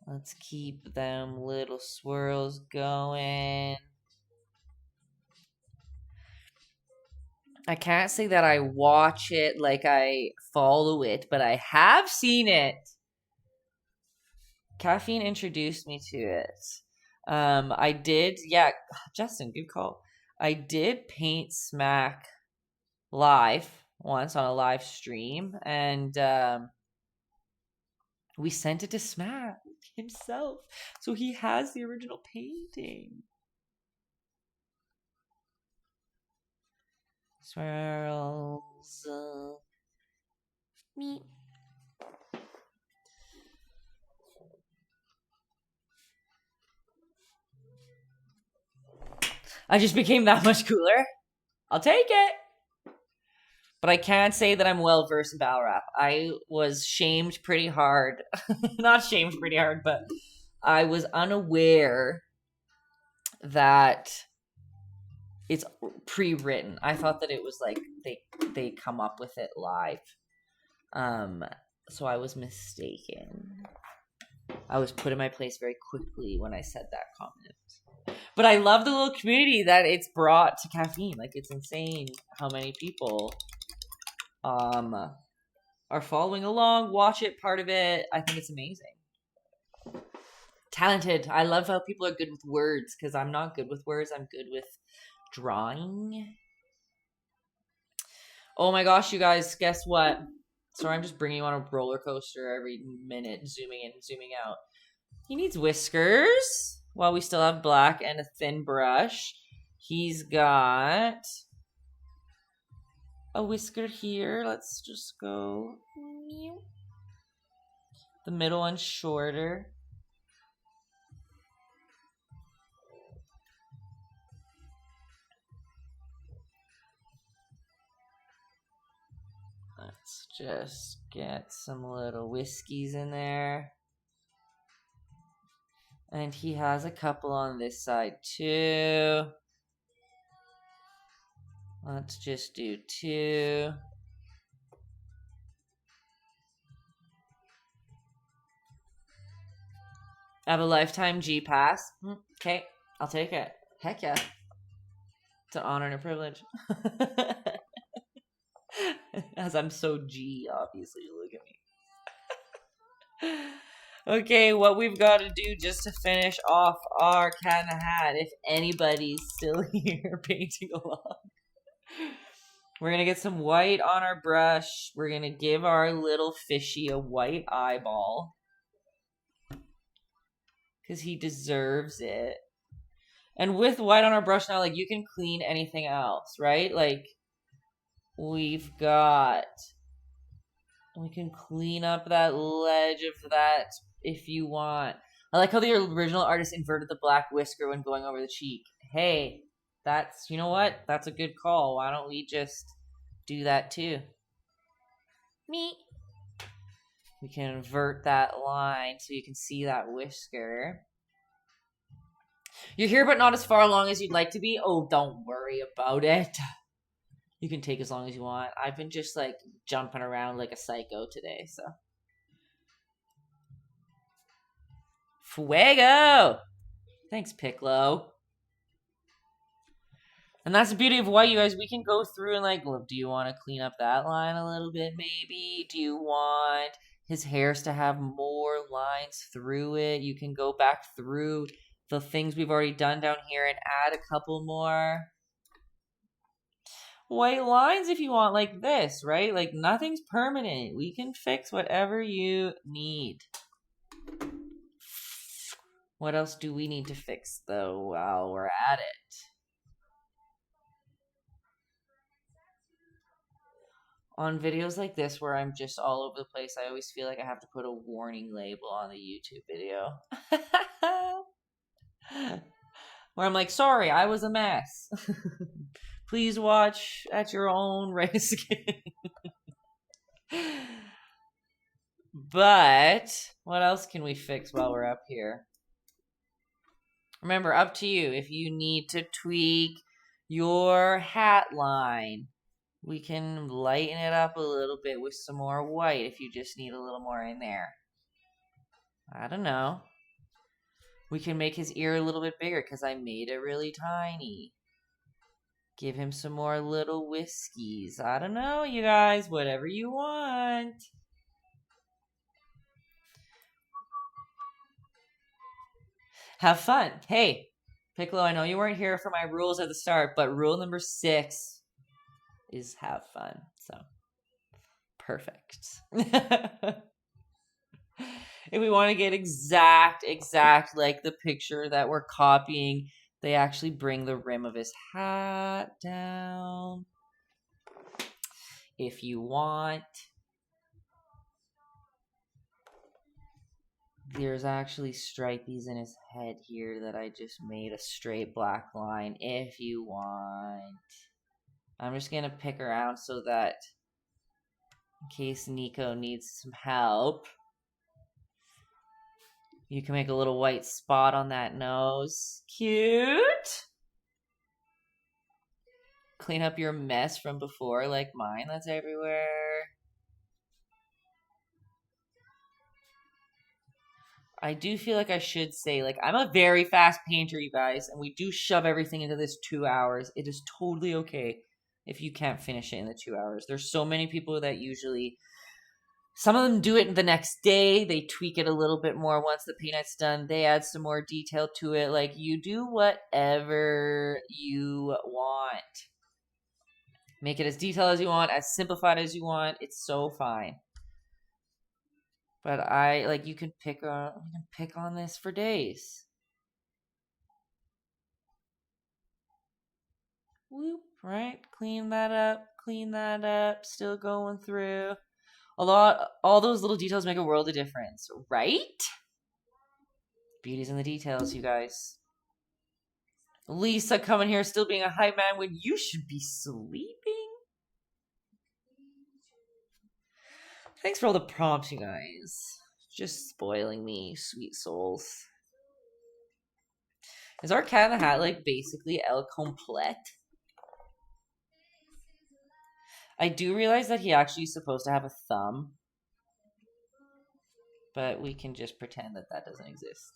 Let's keep them little swirls going. I can't say that I watch it like I follow it, but I have seen it. Caffeine introduced me to it. I did, yeah, Justin, good call. I did paint Smack live once on a live stream, and we sent it to Smack himself, so he has the original painting. Swirls. Me. I just became that much cooler. I'll take it. But I can't say that I'm well versed in battle rap. I was shamed pretty hard. Not shamed pretty hard, but I was unaware that it's pre-written. I thought that it was like they come up with it live. So I was mistaken. I was put in my place very quickly when I said that comment. But I love the little community that it's brought to caffeine. Like, it's insane how many people are following along, watch it, part of it. I think it's amazing. Talented. I love how people are good with words, because I'm not good with words. I'm good with drawing. Oh my gosh, you guys, guess what? Sorry, I'm just bringing you on a roller coaster every minute, zooming in, zooming out. He needs whiskers while we still have black and a thin brush. He's got a whisker here. Let's just go. The middle one's shorter. Let's just get some little whiskies in there. And he has a couple on this side too. Let's just do 2. I have a lifetime G pass. Okay, I'll take it. Heck yeah. It's an honor and a privilege. As I'm so G, obviously, look at me. Okay, what we've got to do just to finish off our cat in the hat, if anybody's still here painting along. We're going to get some white on our brush. We're going to give our little fishy a white eyeball, because he deserves it. And with white on our brush now, like, you can clean anything else, right? Like, we can clean up that ledge of that if you want. I like how the original artist inverted the black whisker when going over the cheek. Hey, that's, you know what? That's a good call. Why don't we just do that too? Me. We can invert that line so you can see that whisker. You're here but not as far along as you'd like to be. Oh, don't worry about it. You can take as long as you want. I've been just like jumping around like a psycho today, so. Fuego! Thanks, Piccolo. And that's the beauty of white, you guys. We can go through and like, look, do you want to clean up that line a little bit, maybe? Do you want his hairs to have more lines through it? You can go back through the things we've already done down here and add a couple more white lines if you want, like this, right? Like, nothing's permanent. We can fix whatever you need. What else do we need to fix, though, while we're at it? On videos like this where I'm just all over the place, I always feel like I have to put a warning label on the YouTube video. Where I'm like, sorry, I was a mess. Please watch at your own risk. But what else can we fix while we're up here? Remember, up to you. If you need to tweak your hat line, we can lighten it up a little bit with some more white if you just need a little more in there. I don't know. We can make his ear a little bit bigger because I made it really tiny. Give him some more little whiskies. I don't know, you guys. Whatever you want. Have fun. Hey, Piccolo, I know you weren't here for my rules at the start, but rule number 6 is have fun. So, perfect. If we want to get exact like the picture that we're copying, they actually bring the rim of his hat down. If you want, there's actually stripies in his head here that I just made a straight black line. If you want, I'm just gonna pick around so that in case Nico needs some help, you can make a little white spot on that nose. Cute. Clean up your mess from before, like mine that's everywhere. I do feel like I should say, like, I'm a very fast painter, you guys, and we do shove everything into this 2 hours. It is totally okay if you can't finish it in the 2 hours. There's so many people that usually, some of them do it the next day. They tweak it a little bit more once the paint's done. They add some more detail to it. Like, you do whatever you want. Make it as detailed as you want, as simplified as you want. It's so fine. But you can pick on this for days. Whoop, right? Clean that up, still going through. All those little details make a world of difference, right? Beauty's in the details, you guys. Lisa coming here still being a hype man when you should be sleeping. Thanks for all the prompts, you guys. Just spoiling me, sweet souls. Is our cat in the hat like basically El Complete? I do realize that he actually is supposed to have a thumb. But we can just pretend that that doesn't exist.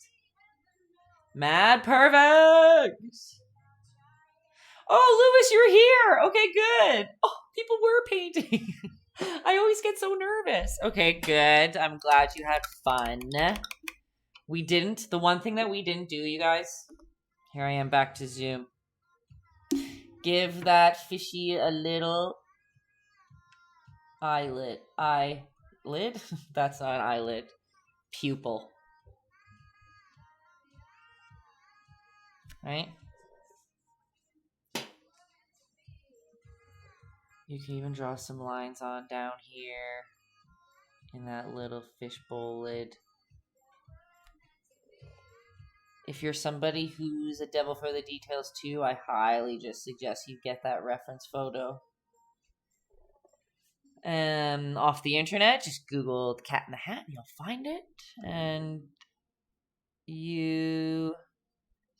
Mad perfect! Oh, Lewis, you're here! Okay, good. Oh, people were painting. I always get so nervous. Okay, good. I'm glad you had fun. The one thing that we didn't do, you guys. Here I am back to Zoom. Give that fishy a little eyelid. Eyelid? That's not an eyelid. Pupil. Right? You can even draw some lines on down here in that little fishbowl lid. If you're somebody who's a devil for the details too, I highly just suggest you get that reference photo. Off the internet, just Google the cat in the hat and you'll find it. And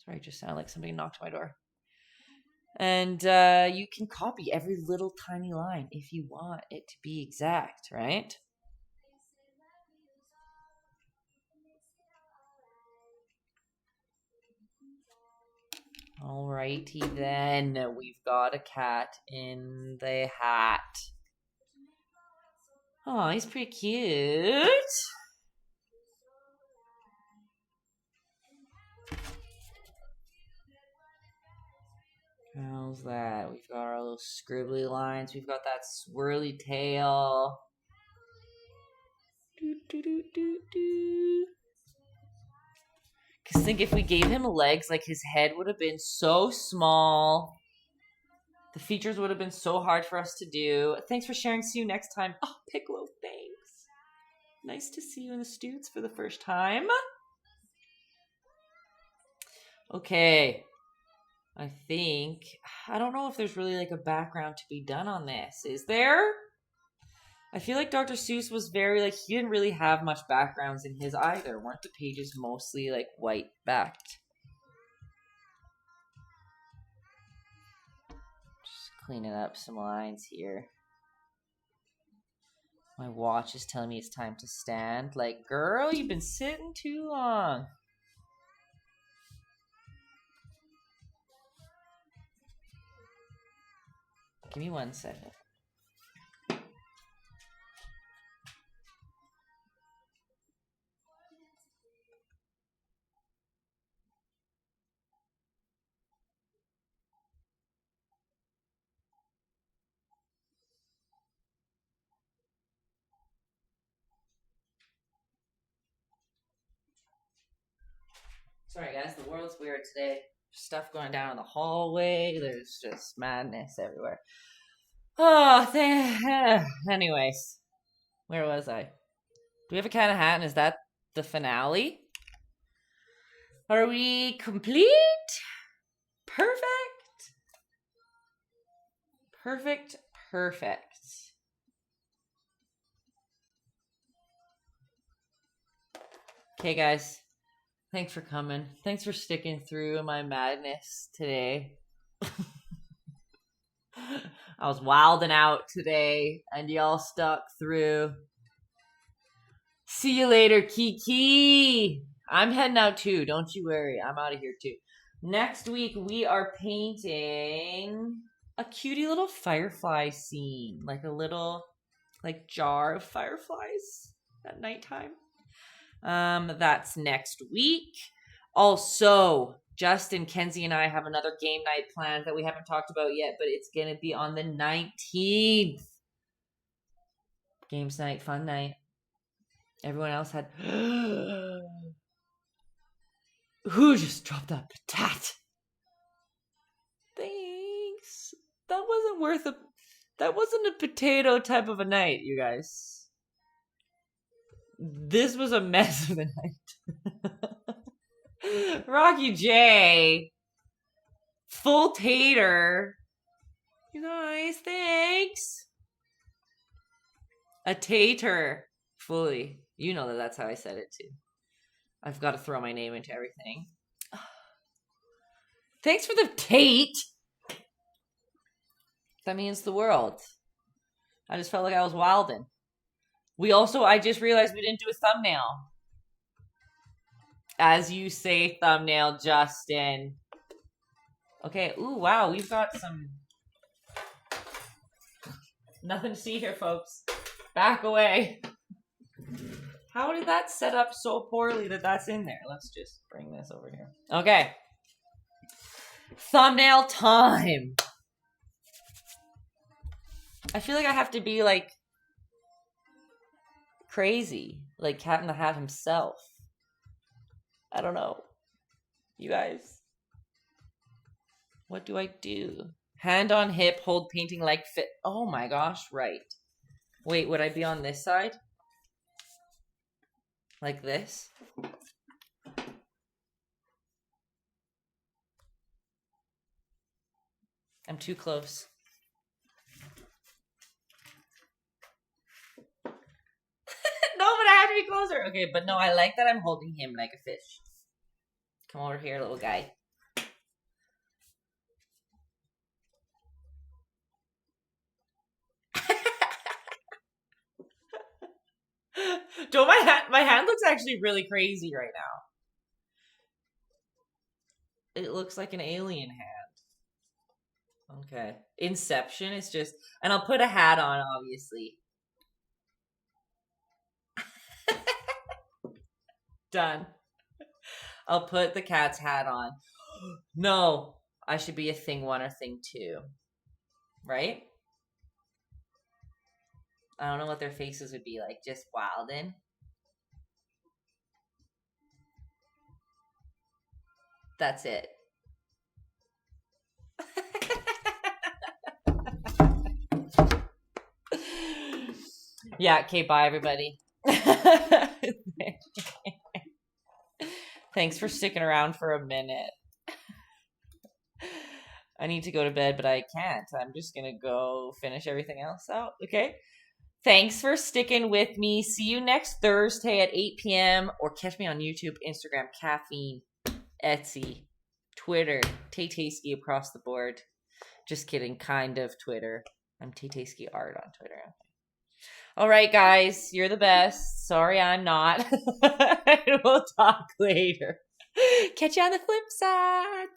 sorry, it just sounded like somebody knocked on my door. And you can copy every little tiny line if you want it to be exact, right? Alrighty then, we've got a cat in the hat. Oh, he's pretty cute. How's that? We've got our little scribbly lines. We've got that swirly tail. Because think if we gave him legs, like his head would have been so small. The features would have been so hard for us to do. Thanks for sharing. See you next time. Oh, Piccolo, thanks. Nice to see you in the Stoots for the first time. Okay. I don't know if there's really like a background to be done on this. Is there? I feel like Dr. Seuss was very he didn't really have much backgrounds in his either. Weren't the pages mostly like white backed? Just cleaning up some lines here. My watch is telling me it's time to stand. Like, girl, you've been sitting too long. Give me 1 second. Sorry, guys. The world's weird today. Stuff going down in the hallway. There's just madness everywhere. Oh, anyways. Where was I? Do we have a cat in a hat? And is that the finale? Are we complete? Perfect. Perfect. Perfect. Okay, guys. Thanks for coming. Thanks for sticking through my madness today. I was wilding out today, and y'all stuck through. See you later, Kiki. I'm heading out too. Don't you worry. I'm out of here too. Next week, we are painting a cutie little firefly scene. Like a little, jar of fireflies at nighttime. That's next week. Also, Justin, Kenzie, and I have another game night planned that we haven't talked about yet, but it's gonna be on the 19th. Games night, fun night. Everyone else had... Who just dropped that patat? Thanks. That wasn't worth a... That wasn't a potato type of a night, you guys. This was a mess of a night. Rocky J. Full tater. You guys, thanks. A tater. Fully. You know that's how I said it too. I've got to throw my name into everything. Thanks for the Tate. That means the world. I just felt like I was wilding. I just realized we didn't do a thumbnail. As you say, thumbnail, Justin. Okay, ooh, wow, we've got some... Nothing to see here, folks. Back away. How did that set up so poorly that that's in there? Let's just bring this over here. Okay. Thumbnail time. I feel like I have to be, crazy. Like Cat in the Hat himself. I don't know. You guys. What do I do? Hand on hip, hold painting like fit. Oh my gosh, right. Wait, would I be on this side? Like this? I'm too close. No, but I have to be closer. Okay, but no, I like that I'm holding him like a fish. Come over here, little guy. Joe, my hand looks actually really crazy right now. It looks like an alien hand. Okay. Inception is just... And I'll put a hat on, obviously. Done. I'll put the cat's hat on. No. I should be a thing 1 or thing 2. Right? I don't know what their faces would be like. Just wildin'. That's it. Yeah, okay, bye everybody. Thanks for sticking around for a minute. I need to go to bed, but I can't. I'm just gonna go finish everything else out, okay? Thanks for sticking with me. See you next Thursday at 8 p.m. or catch me on YouTube, Instagram, Caffeine, Etsy, Twitter, Taytayski across the board. Just kidding, kind of Twitter. I'm Taytayski Art on Twitter. All right, guys, you're the best. Sorry, I'm not. We'll talk later. Catch you on the flip side.